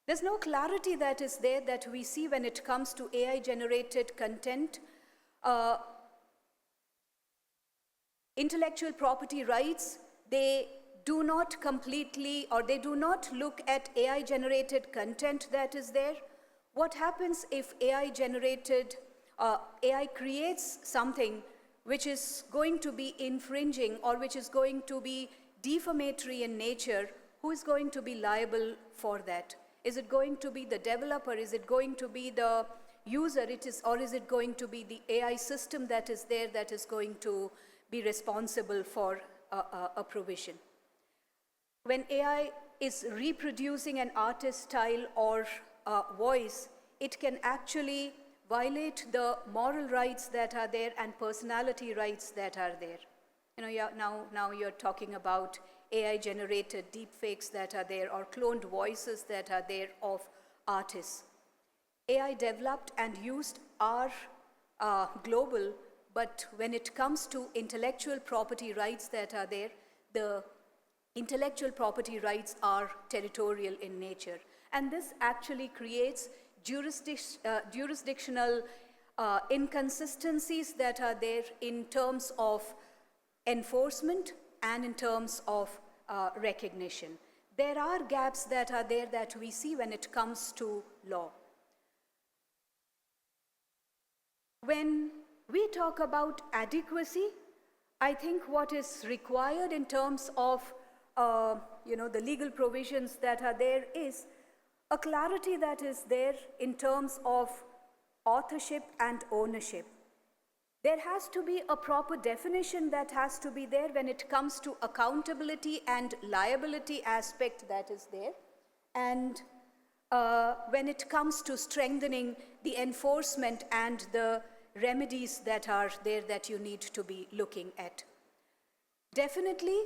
There's no clarity that is there that we see when it comes to AI-generated content. Intellectual property rights, they do not completely, or they do not look at AI-generated content that is there. What happens if AI creates something which is going to be infringing or which is going to be defamatory in nature? Who is going to be liable for that? Is it going to be the developer? Is it going to be the user? Or is it going to be the AI system that is there that is going to be responsible for a provision? When AI is reproducing an artist's style or voice, it can actually violate the moral rights that are there and personality rights that are there. Now you're talking about AI-generated deepfakes that are there, or cloned voices that are there of artists. AI developed and used are global, but when it comes to intellectual property rights that are there, the intellectual property rights are territorial in nature. And this actually creates jurisdictional inconsistencies that are there in terms of enforcement and in terms of recognition. There are gaps that are there that we see when it comes to law. When we talk about adequacy, I think what is required in terms of the legal provisions that are there is a clarity that is there in terms of authorship and ownership. There has to be a proper definition that has to be there when it comes to accountability and liability aspect that is there. And when it comes to strengthening the enforcement and the remedies that are there that you need to be looking at. Definitely,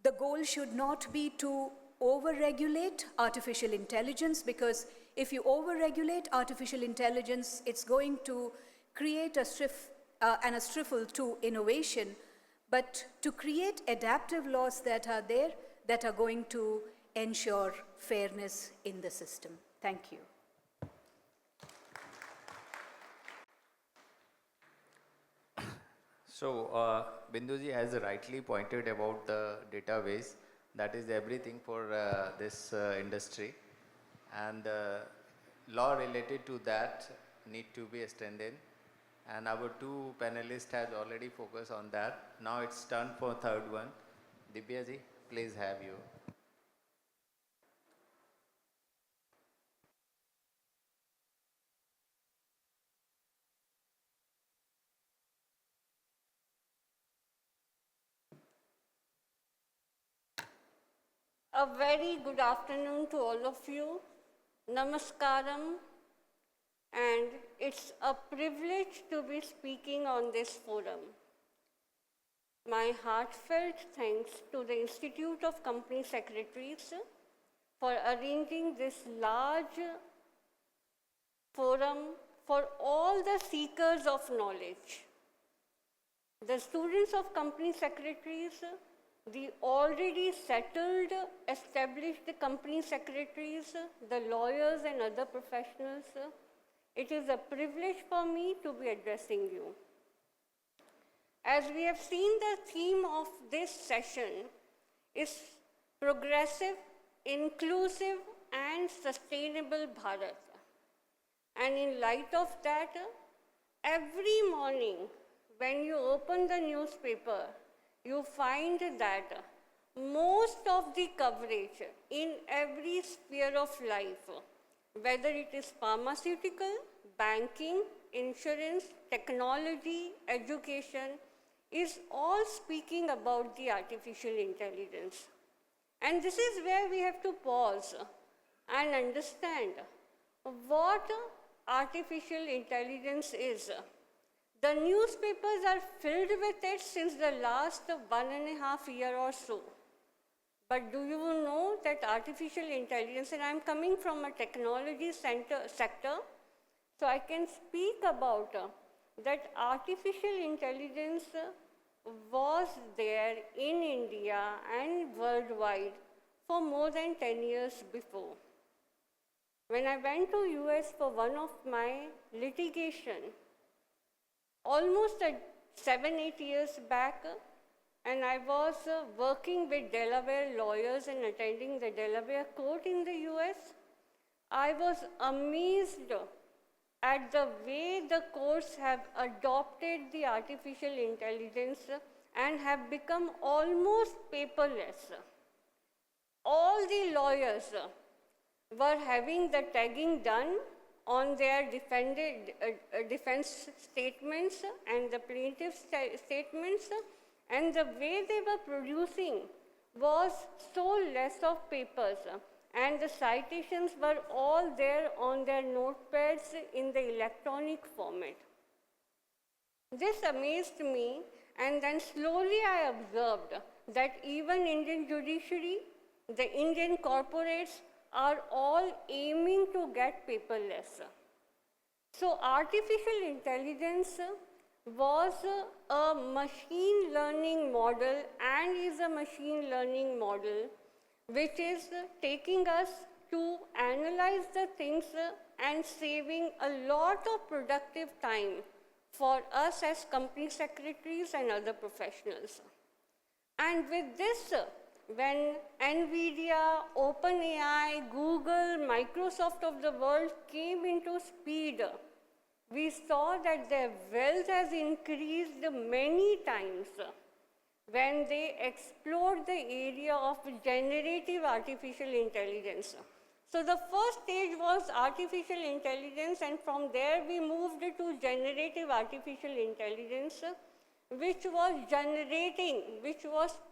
the goal should not be to over-regulate artificial intelligence, because if you over-regulate artificial intelligence, it's going to create a and a stifle to innovation, but to create adaptive laws that are there that are going to ensure fairness in the system. Thank you. So, Binduji has rightly pointed about the database. That is everything for this industry. And law related to that need to be extended. And our two panelists has already focused on that. Now it's turn for third one. Divyaji, please have you. A very good afternoon to all of you. Namaskaram. And it's a privilege to be speaking on this forum. My heartfelt thanks to the Institute of Company Secretaries for arranging this large forum for all the seekers of knowledge. The students of company secretaries, the already settled, established company secretaries, the lawyers and other professionals, it is a privilege for me to be addressing you. As we have seen, the theme of this session is progressive, inclusive and sustainable Bharat. And in light of that, every morning when you open the newspaper, you find that most of the coverage in every sphere of life, whether it is pharmaceutical, banking, insurance, technology, education, is all speaking about the artificial intelligence. And this is where we have to pause and understand what artificial intelligence is. The newspapers are filled with it since the last 1.5 years or so. But do you know that artificial intelligence, and I'm coming from a technology sector, so I can speak about that artificial intelligence was there in India and worldwide for more than 10 years before. When I went to US for one of my litigation, almost 7-8 years back, and I was working with Delaware lawyers and attending the Delaware court in the US, I was amazed at the way the courts have adopted the artificial intelligence and have become almost paperless. All the lawyers were having the tagging done on their defense statements and the plaintiff's statements, and the way they were producing was so less of papers, and the citations were all there on their notepads in the electronic format. This amazed me, and then slowly I observed that even Indian judiciary, the Indian corporates are all aiming to get paperless. So artificial intelligence was a machine learning model and is a machine learning model which is taking us to analyze the things and saving a lot of productive time for us as company secretaries and other professionals. And with this, when NVIDIA, OpenAI, Google, Microsoft of the world came into speed, we saw that their wealth has increased many times when they explored the area of generative artificial intelligence. So the first stage was artificial intelligence, and from there we moved to generative artificial intelligence, which was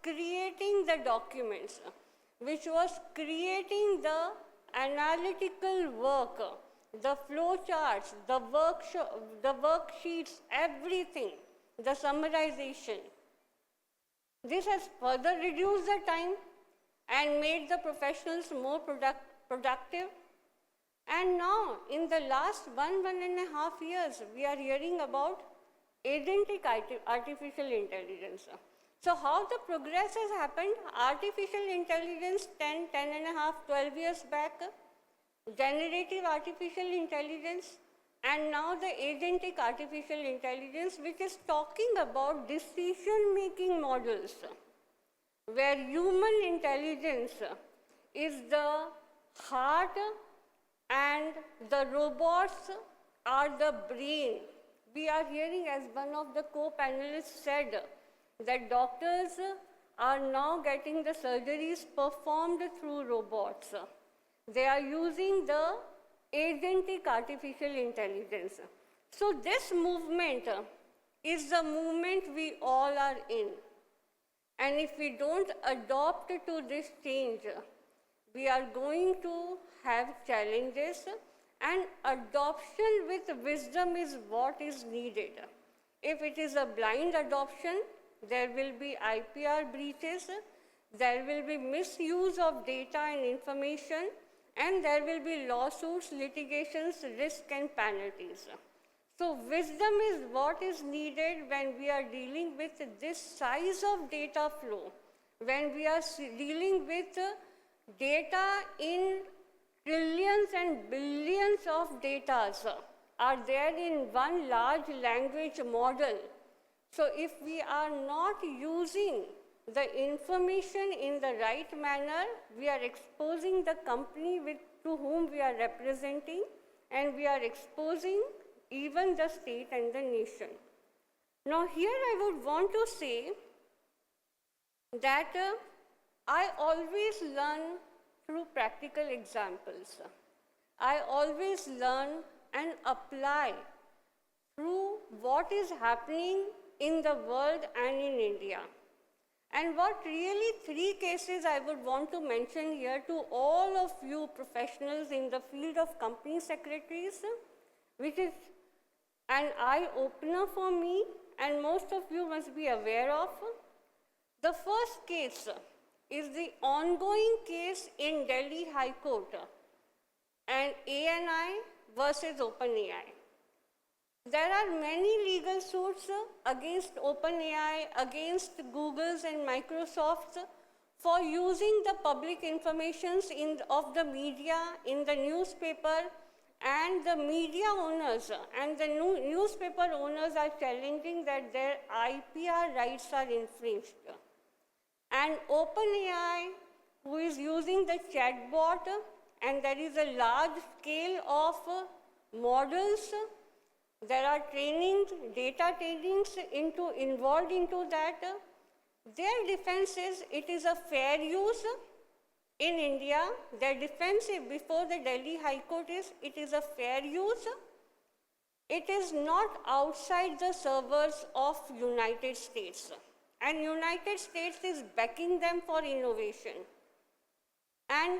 creating the documents, which was creating the analytical work, the flow charts, the worksheets, everything, the summarization. This has further reduced the time and made the professionals more productive. And now, in the last 1.5 years, we are hearing about agentic artificial intelligence. So how the progress has happened? Artificial intelligence 10 and a half, 12 years back, generative artificial intelligence, and now the agentic artificial intelligence, which is talking about decision-making models, where human intelligence is the heart and the robots are the brain. We are hearing, as one of the co-panelists said, that doctors are now getting the surgeries performed through robots. They are using the agentic artificial intelligence. So this movement is the movement we all are in. And if we don't adopt to this change, we are going to have challenges, and adoption with wisdom is what is needed. If it is a blind adoption, there will be IPR breaches, there will be misuse of data and information, and there will be lawsuits, litigations, risk, and penalties. So wisdom is what is needed when we are dealing with this size of data flow, when we are dealing with data in trillions and billions of data are there in one large language model. So if we are not using the information in the right manner, we are exposing the company to whom we are representing, and we are exposing even the state and the nation. Now here I would want to say that I always learn through practical examples. I always learn and apply through what is happening in the world and in India. And what really 3 cases I would want to mention here to all of you professionals in the field of company secretaries, which is an eye-opener for me and most of you must be aware of. The first case is the ongoing case in Delhi High Court and ANI versus OpenAI. There are many legal suits against OpenAI, against Google's and Microsoft's for using the public information of the media in the newspaper, and the media owners and the newspaper owners are challenging that their IPR rights are infringed. And OpenAI, who is using the chatbot, and there is a large scale of models, there are trainings, data trainings involved into that. Their defense is it is a fair use in India. Their defense before the Delhi High Court is it is a fair use. It is not outside the servers of United States. And United States is backing them for innovation. And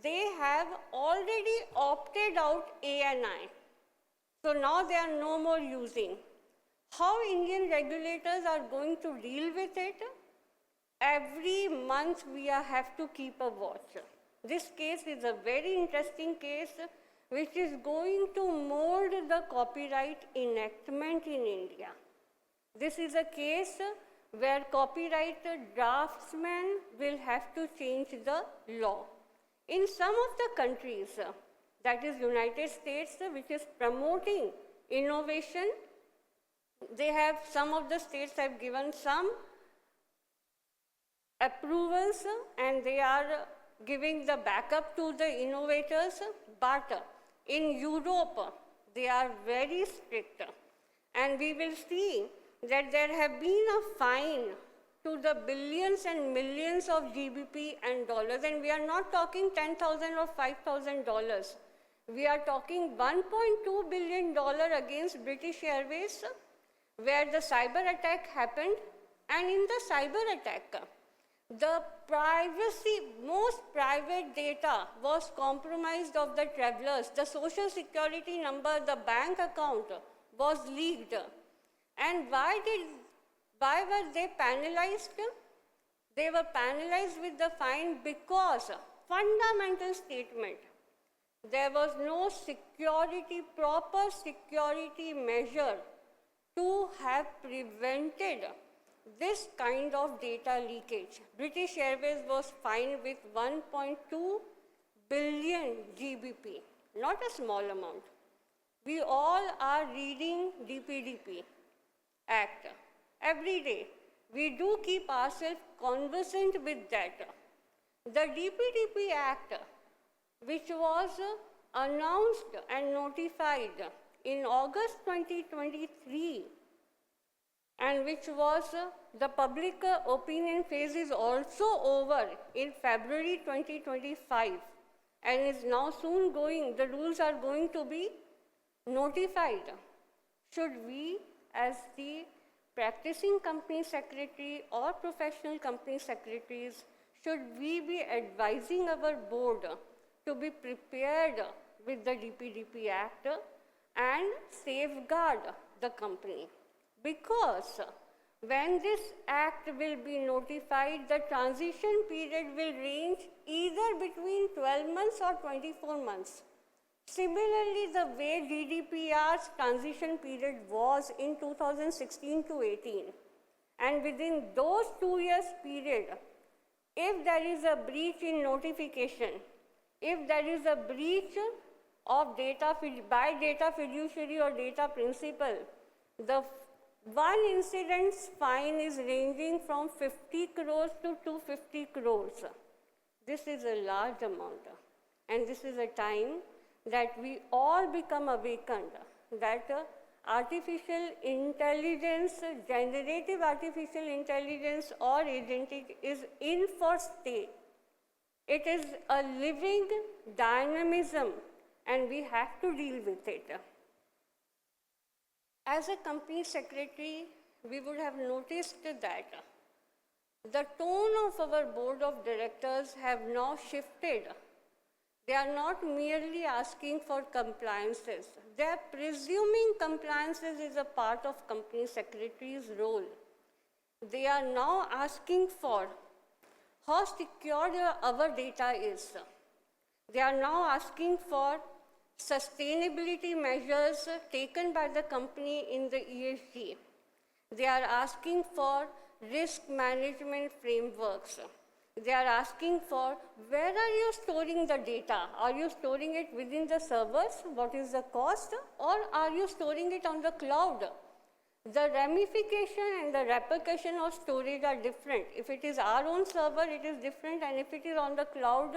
they have already opted out ANI. So now they are no more using. How Indian regulators are going to deal with it? Every month we have to keep a watch. This case is a very interesting case which is going to mold the copyright enactment in India. This is a case where copyright draftsmen will have to change the law. In some of the countries, that is United States, which is promoting innovation, some of the states have given some approvals and they are giving the backup to the innovators, but in Europe, they are very strict. And we will see that there have been a fine to the billions and millions of GBP and dollars, and we are not talking $10,000 or $5,000. We are talking $1.2 billion against British Airways, where the cyber attack happened. And in the cyber attack, the most private data was compromised of the travelers. The social security number, the bank account was leaked. And why were they penalized? They were penalized with the fine because fundamental statement, there was no proper security measure to to have prevented this kind of data leakage. British Airways was fined with 1.2 billion GBP, not a small amount. We all are reading DPDP Act every day. We do keep ourselves conversant with that. The DPDP Act, which was announced and notified in August 2023, and which was the public opinion phase is also over in February 2025 and is now soon going, the rules are going to be notified. Should we, as the practicing company secretary or professional company secretaries, should we be advising our board to be prepared with the DPDP Act and safeguard the company? Because when this act will be notified, the transition period will range either between 12 months or 24 months. Similarly, the way GDPR's transition period was in 2016 to 18, and within those 2 years period, if there is a breach in notification, if there is a breach of data by data fiduciary or data principal, the one incident's fine is ranging from 50 crores to 250 crores. This is a large amount, and this is a time that we all become awakened that artificial intelligence, generative artificial intelligence or agentic is in for stay. It is a living dynamism and we have to deal with it. As a company secretary, we would have noticed that the tone of our board of directors have now shifted. They are not merely asking for compliances. They are presuming compliances is a part of company secretary's role. They are now asking for how secure our data is. They are now asking for sustainability measures taken by the company in the ESG. They are asking for risk management frameworks. They are asking for where are you storing the data? Are you storing it within the servers? What is the cost? Or are you storing it on the cloud? The ramification and the repercussion of storage are different. If it is our own server, it is different, and if it is on the cloud,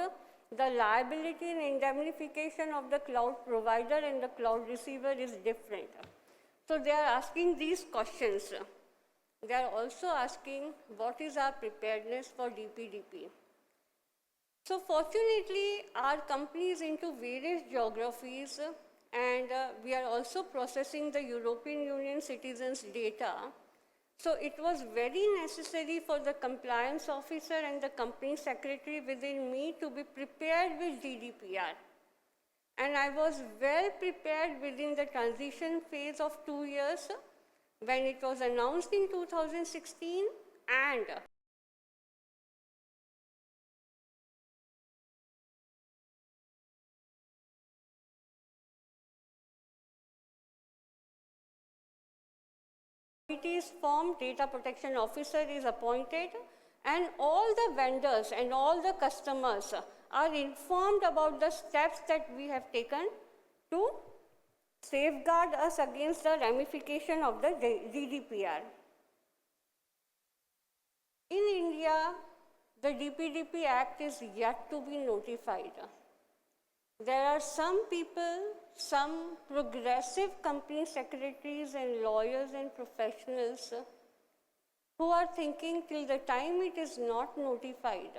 the liability and indemnification of the cloud provider and the cloud receiver is different. So they are asking these questions. They are also asking what is our preparedness for DPDP. So fortunately, our company is into various geographies, and we are also processing the European Union citizens' data. So it was very necessary for the compliance officer and the company secretary within me to be prepared with GDPR. And I was well prepared within the transition phase of 2 years when it was announced in 2016 and committee is formed, data protection officer is appointed, and all the vendors and all the customers are informed about the steps that we have taken to safeguard us against the ramification of the GDPR. In India, the DPDP Act is yet to be notified. There are some people, some progressive company secretaries and lawyers and professionals who are thinking till the time it is not notified,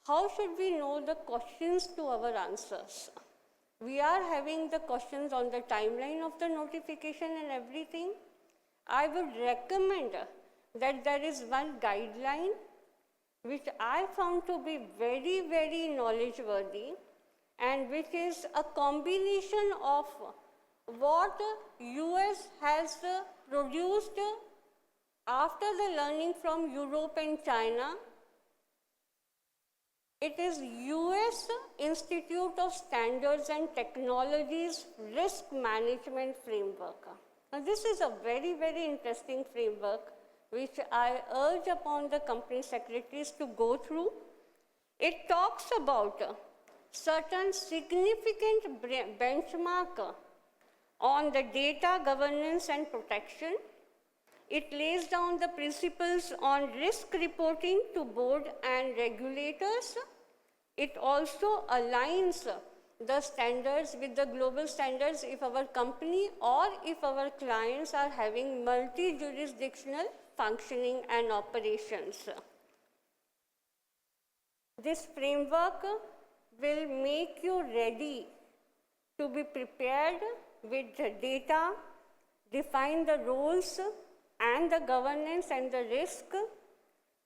how should we know the questions to our answers? We are having the questions on the timeline of the notification and everything. I would recommend that there is one guideline which I found to be very, very knowledge-worthy, and which is a combination of what US has produced after the learning from Europe and China. It is US Institute of Standards and Technologies Risk Management Framework. Now, this is a very, very interesting framework which I urge upon the company secretaries to go through. It talks about certain significant benchmark on the data governance and protection. It lays down the principles on risk reporting to board and regulators. It also aligns the standards with the global standards if our company or if our clients are having multi-jurisdictional functioning and operations. This framework will make you ready to be prepared with the data, define the roles and the governance and the risk,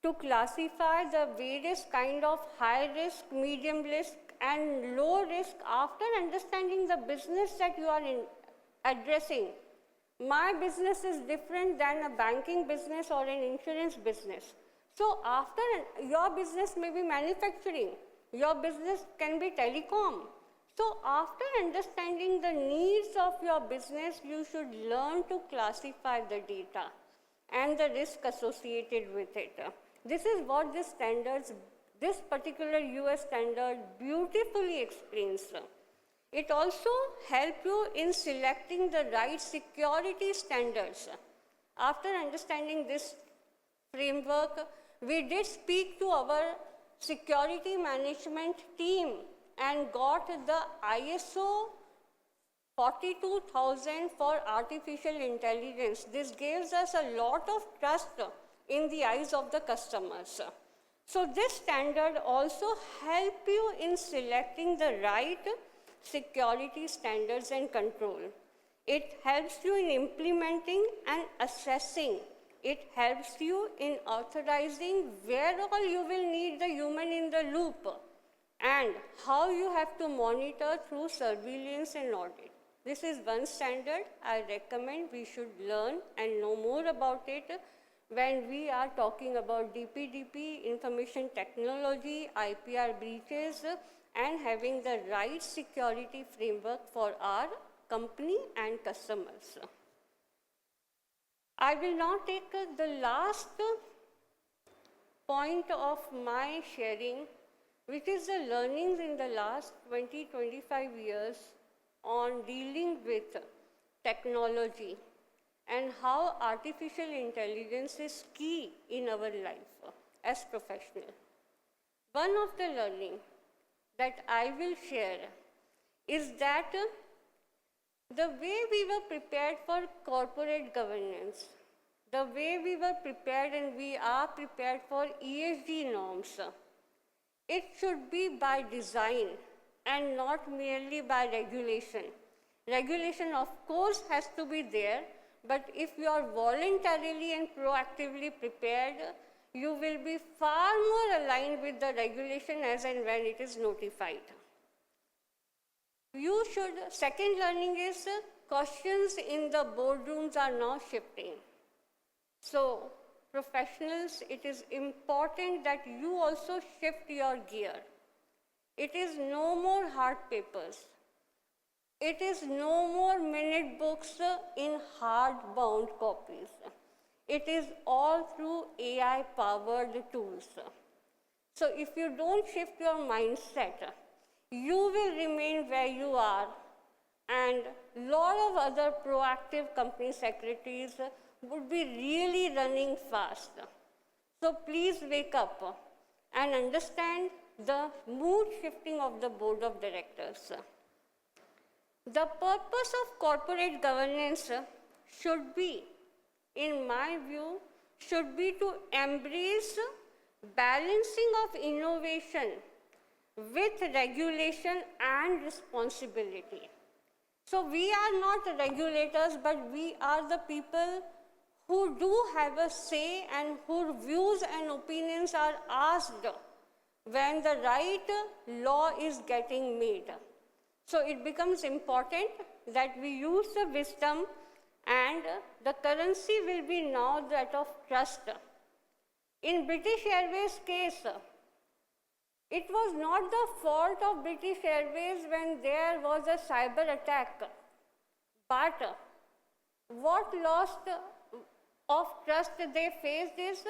to classify the various kind of high risk, medium risk and low risk after understanding the business that you are addressing. My business is different than a banking business or an insurance business. So after your business may be manufacturing, your business can be telecom. So after understanding the needs of your business, you should learn to classify the data and the risk associated with it. This is what this particular US standard beautifully explains. It also helps you in selecting the right security standards. After understanding this framework, we did speak to our security management team and got the ISO 42,000 for artificial intelligence. This gives us a lot of trust in the eyes of the customers. So this standard also helps you in selecting the right security standards and control. It helps you in implementing and assessing. It helps you in authorizing where all you will need the human in the loop and how you have to monitor through surveillance and audit. This is one standard I recommend we should learn and know more about it when we are talking about DPDP, information technology, IPR breaches, and having the right security framework for our company and customers. I will now take the last point of my sharing, which is the learnings in the last 20-25 years on dealing with technology and how artificial intelligence is key in our life as professionals. One of the learning that I will share is that the way we were prepared for corporate governance, the way we were prepared and we are prepared for ESG norms, it should be by design and not merely by regulation. Regulation, of course, has to be there, but if you are voluntarily and proactively prepared, you will be far more aligned with the regulation as and when it is notified. Second learning is questions in the boardrooms are now shifting. So, professionals, it is important that you also shift your gear. It is no more hard papers. It is no more minute books in hard-bound copies. It is all through AI-powered tools. So if you don't shift your mindset, you will remain where you are, and a lot of other proactive company secretaries would be really running fast. So please wake up and understand the mood shifting of the board of directors. The purpose of corporate governance should be, in my view, should be to embrace balancing of innovation with regulation and responsibility. So we are not regulators, but we are the people who do have a say and whose views and opinions are asked when the right law is getting made. So it becomes important that we use the wisdom, and the currency will be now that of trust. In British Airways case, it was not the fault of British Airways when there was a cyber attack, but What loss of trust they faced is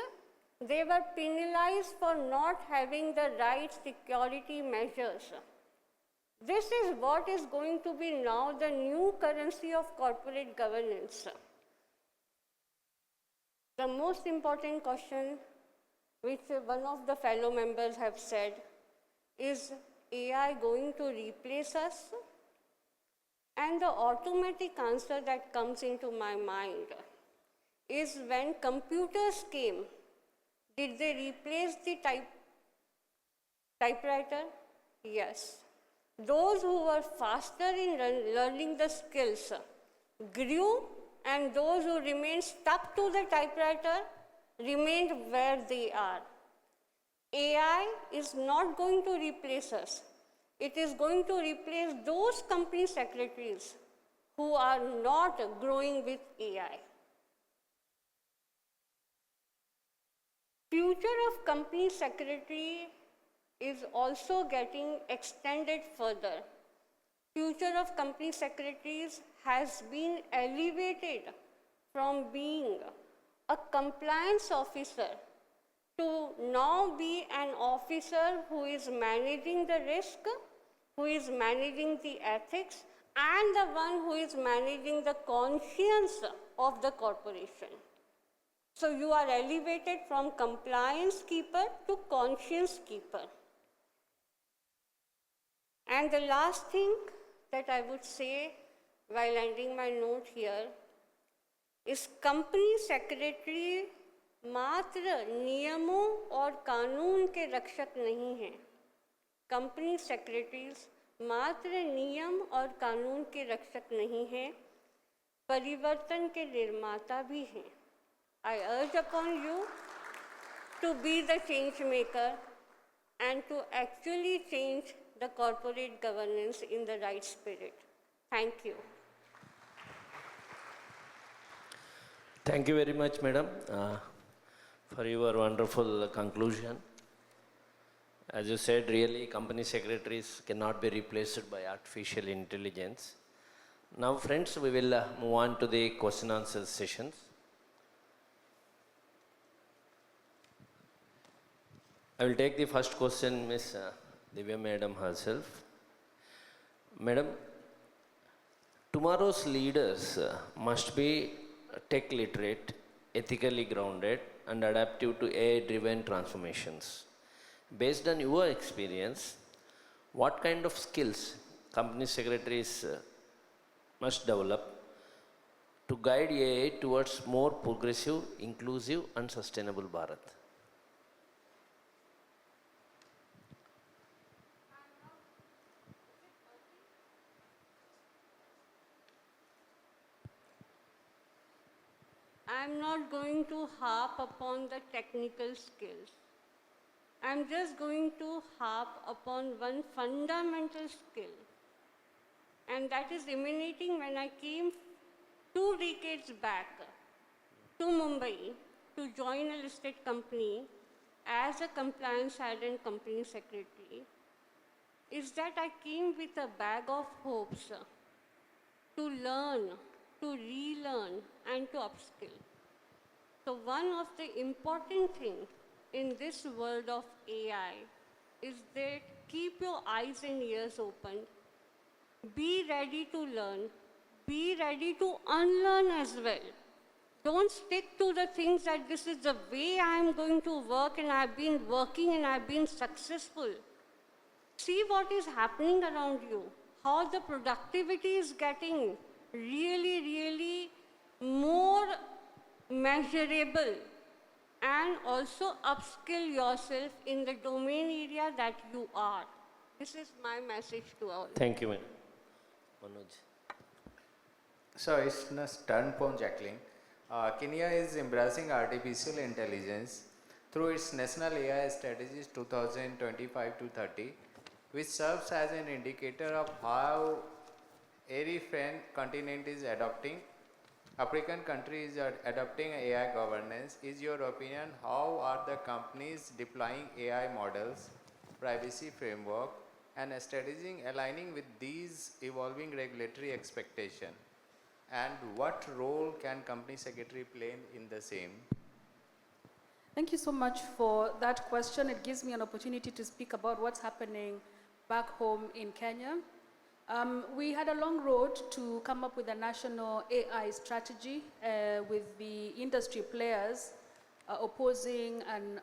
they were penalized for not having the right security measures. This is what is going to be now the new currency of corporate governance. The most important question, which one of the fellow members have said, is AI going to replace us? And the automatic answer that comes into my mind is when computers came, did they replace the typewriter? Yes. Those who were faster in learning the skills grew, and those who remained stuck to the typewriter remained where they are. AI is not going to replace us. It is going to replace those company secretaries who are not growing with AI. Future of company secretary is also getting extended further. Future of company secretaries has been elevated from being a compliance officer to now be an officer who is managing the risk, who is managing the ethics, and the one who is managing the conscience of the corporation. So you are elevated from compliance keeper to conscience keeper. And the last thing that I would say while ending my note here is company secretary मात्र नियमों और कानून के रक्षक नहीं हैं. Company secretaries मात्र नियम और कानून के रक्षक नहीं हैं, परिवर्तन के निर्माता भी हैं. I urge upon you to be the change maker and to actually change the corporate governance in the right spirit. Thank you. Thank you very much, madam, for your wonderful conclusion. As you said, really, company secretaries cannot be replaced by artificial intelligence. Now, friends, we will move on to the question answer sessions. I will take the first question, Ms. Divya Madam herself. Madam, tomorrow's leaders must be tech literate, ethically grounded, and adaptive to AI-driven transformations. Based on your experience, what kind of skills company secretaries must develop to guide AI towards more progressive, inclusive, and sustainable Bharat? I'm not going to harp upon the technical skills. I'm just going to harp upon one fundamental skill. And that is emanating when I came 2 decades back to Mumbai to join a listed company as a compliance head and company secretary, is that I came with a bag of hopes to learn, to relearn, and to upskill. So one of the important things in this world of AI is that keep your eyes and ears open, be ready to learn, be ready to unlearn as well. Don't stick to the things that this is the way I'm going to work and I've been working and I've been successful. See what is happening around you, how the productivity is getting really, really more measurable, and also upskill yourself in the domain area that you are. This is my message to all. Thank you, madam. Manoj. So it's a turn point, Jacqueline. Kenya is embracing artificial intelligence through its National AI Strategies 2025 to 30, which serves as an indicator of how every friend continent is adopting. African countries are adopting AI governance. Is your opinion, how are the companies deploying AI models, privacy framework, and strategy aligning with these evolving regulatory expectations? and what role can company secretary play in the same? Thank you so much for that question. It gives me an opportunity to speak about what's happening back home in Kenya. We had a long road to come up with a national AI strategy with the industry players opposing, and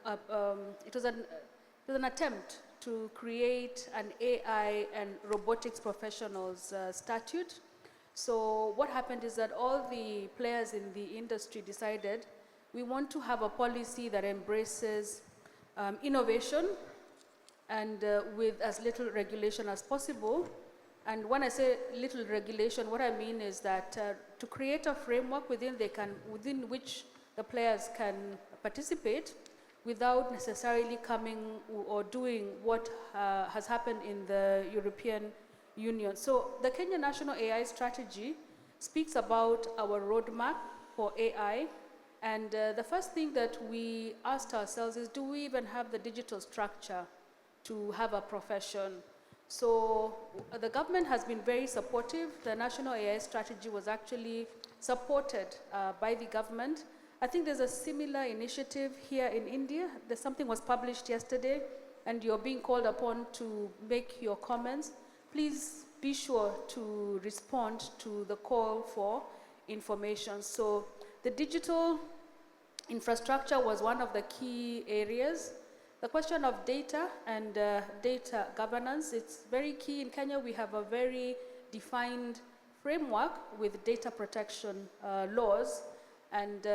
it was an attempt to create an AI and robotics professionals statute. So what happened is that all the players in the industry decided we want to have a policy that embraces innovation and with as little regulation as possible. And when I say little regulation, what I mean is that to create a framework within which the players can participate without necessarily coming or doing what has happened in the European Union. So the Kenya National AI Strategy speaks about our roadmap for AI. And the first thing that we asked ourselves is, do we even have the digital structure to have a profession? So the government has been very supportive. The National AI Strategy was actually supported by the government. I think there's a similar initiative here in India. Something was published yesterday, and you're being called upon to make your comments. Please be sure to respond to the call for information. So the digital infrastructure was one of the key areas. The question of data and data governance, it's very key. In Kenya, we have a very defined framework with data protection laws. And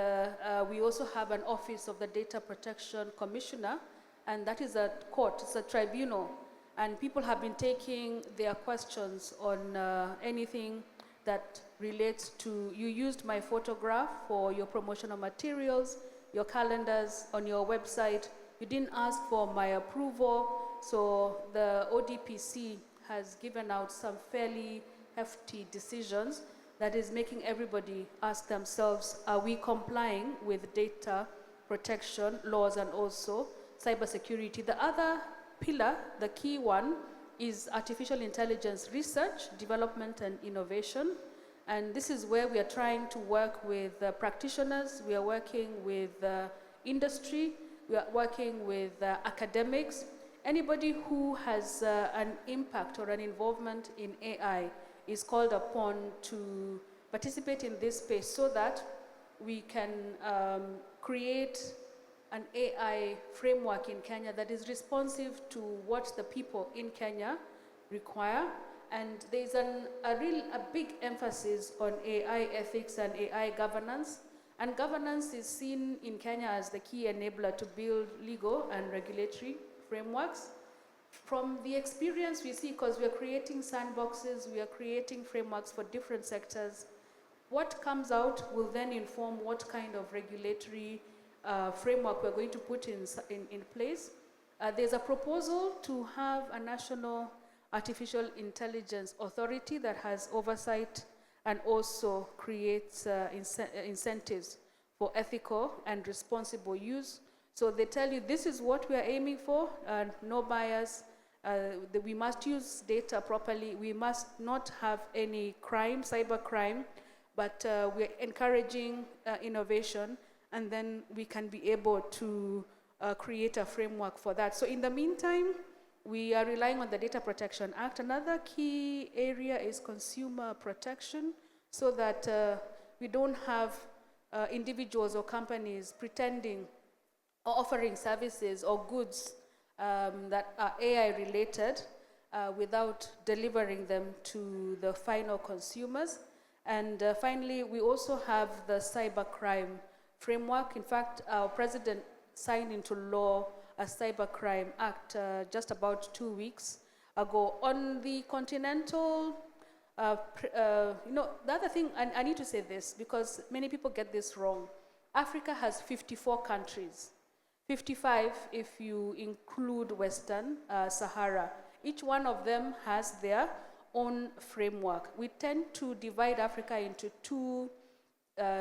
we also have an office of the Data Protection Commissioner, and that is a court, it's a tribunal. And people have been taking their questions on anything that relates to, you used my photograph for your promotional materials, your calendars on your website. You didn't ask for my approval. So the ODPC has given out some fairly hefty decisions that is making everybody ask themselves, are we complying with data protection laws and also cybersecurity? The other pillar, the key one, is artificial intelligence research, development, and innovation. And this is where we are trying to work with practitioners, we are working with industry, we are working with academics, anybody who has an impact or an involvement in AI is called upon to participate in this space so that we can create an AI framework in Kenya that is responsive to what the people in Kenya require. And there's a big emphasis on AI ethics and AI governance. And governance is seen in Kenya as the key enabler to build legal and regulatory frameworks. From the experience we see, because we are creating sandboxes, we are creating frameworks for different sectors, what comes out will then inform what kind of regulatory framework we're going to put in place. There's a proposal to have a national artificial intelligence authority that has oversight and also creates incentives for ethical and responsible use. So they tell you this is what we are aiming for, no bias, that we must use data properly, we must not have any crime, cyber crime, but we're encouraging innovation, and then we can be able to create a framework for that. So in the meantime, we are relying on the Data Protection Act. Another key area is consumer protection, so that we don't have individuals or companies pretending or offering services or goods that are AI related without delivering them to the final consumers. And finally, we also have the cybercrime framework. In fact, our president signed into law a Cybercrime Act just about 2 weeks ago. On the continental, the other thing, and I need to say this because many people get this wrong. Africa has 54 countries, 55 if you include Western Sahara. Each one of them has their own framework. We tend to divide Africa into two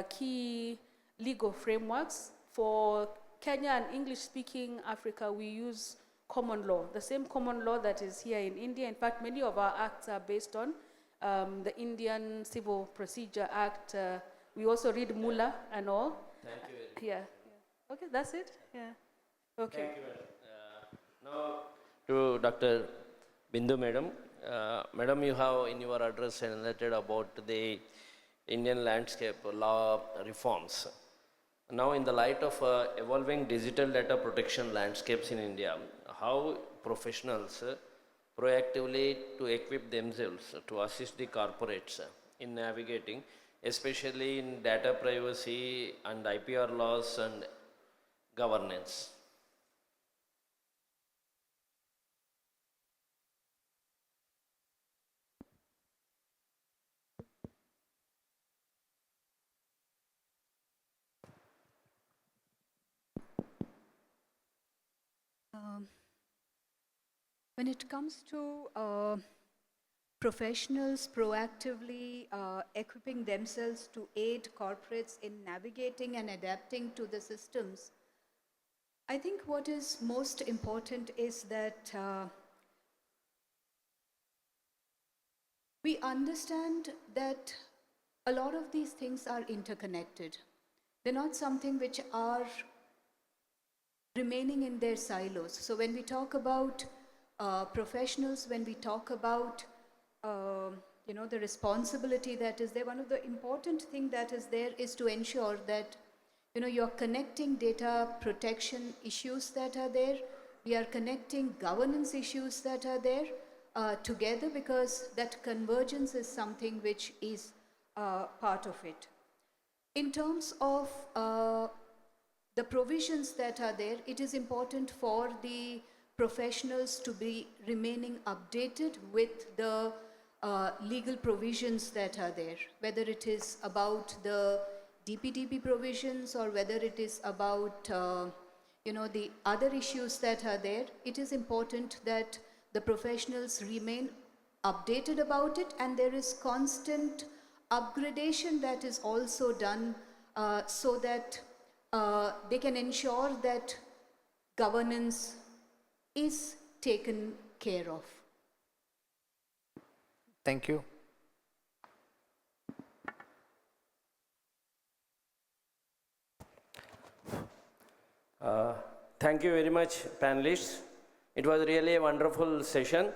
key legal frameworks. For Kenya and English-speaking Africa, we use common law, the same common law that is here in India. In fact, many of our acts are based on the Indian Civil Procedure Act. We also read Mula and all. Thank you very much. Yeah. Okay, that's it? Yeah. Okay. Thank you, madam. Now to Dr. Bindu, madam. Madam, you have in your address enlightened about the Indian landscape law reforms. Now, in the light of evolving digital data protection landscapes in India, how professionals proactively to equip themselves to assist the corporates in navigating, especially in data privacy and IPR laws and governance? When it comes to professionals proactively equipping themselves to aid corporates in navigating and adapting to the systems, I think what is most important is that we understand that a lot of these things are interconnected. They're not something which are remaining in their silos. So when we talk about professionals, when we talk about the responsibility that is there, one of the important thing that is there is to ensure that you're connecting data protection issues that are there. We are connecting governance issues that are there together, because that convergence is something which is part of it. In terms of the provisions that are there, it is important for the professionals to be remaining updated with the legal provisions that are there, whether it is about the DPDP provisions or whether it is about the other issues that are there. It is important that the professionals remain updated about it, and there is constant upgradation that is also done so that they can ensure that governance is taken care of. Thank you. Thank you very much, panelists. It was really a wonderful session.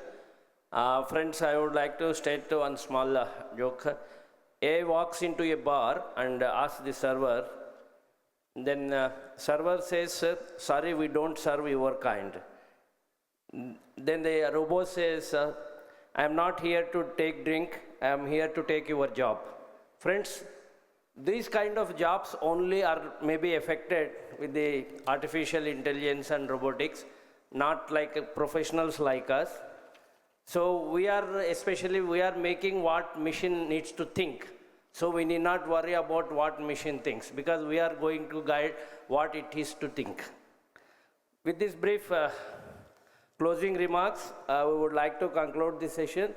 Friends, I would like to state one small joke. A walks into a bar and asks the server, then server says, sorry, we don't serve your kind. Then the robot says, I am not here to take drink, I am here to take your job. Friends, these kind of jobs only are maybe affected with the artificial intelligence and robotics, not like professionals like us. So we are making what machine needs to think. So we need not worry about what machine thinks, because we are going to guide what it is to think. With this brief closing remarks, we would like to conclude this session.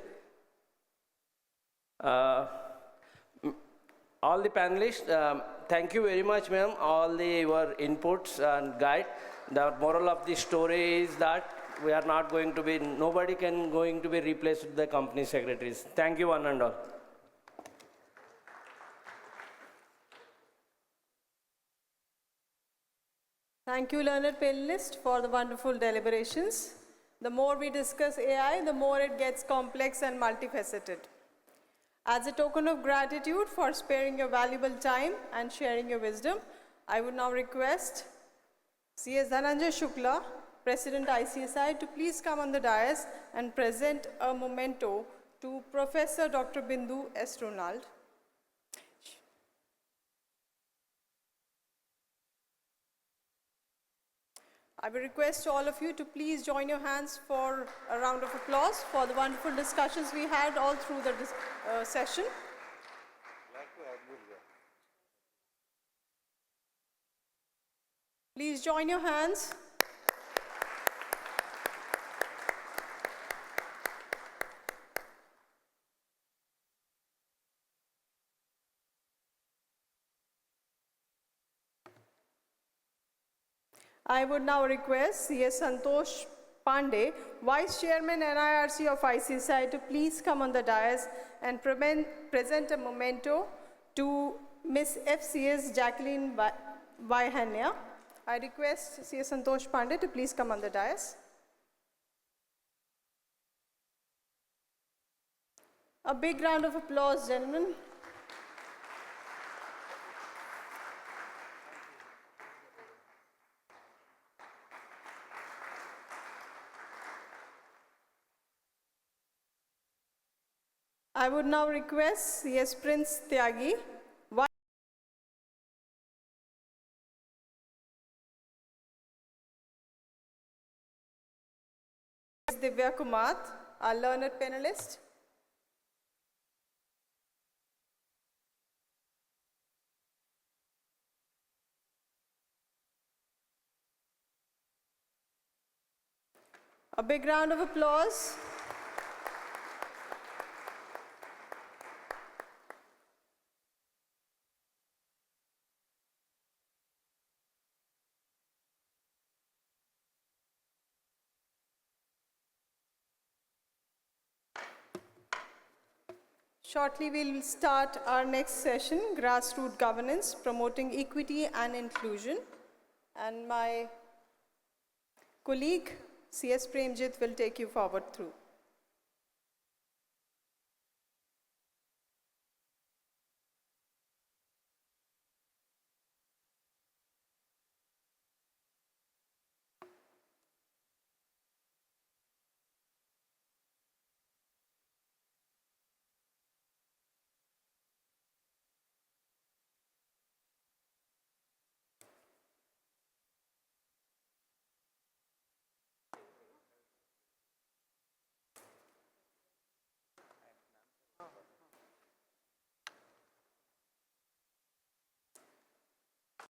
All the panelists, thank you very much, ma'am, all your inputs and guide. The moral of the story is that we are not going to be, nobody can going to be replaced with the company secretaries. Thank you one and all. Thank you, learned panelists, for the wonderful deliberations. The more we discuss AI, the more it gets complex and multifaceted. As a token of gratitude for sparing your valuable time and sharing your wisdom, I would now request C.S. Dhananjay Shukla, President ICSI, to please come on the dais and present a memento to Professor Dr. Bindu S. Ronald. I will request all of you to please join your hands for a round of applause for the wonderful discussions we had all through the session. Please join your hands. I would now request C.S. Santosh Pandey, Vice Chairman NIRC of ICSI, to please come on the dais and present a memento to Ms. FCS Jacqueline Vaihania. I request CS Santosh Pandey to please come on the dais. A big round of applause, gentlemen. I would now request CS Prince Tyagi, Divya Kumar, our learned panelist. A big round of applause. Shortly, we'll start our next session, Grassroots Governance, Promoting Equity and Inclusion. And my colleague, CS Premjit, will take you forward through.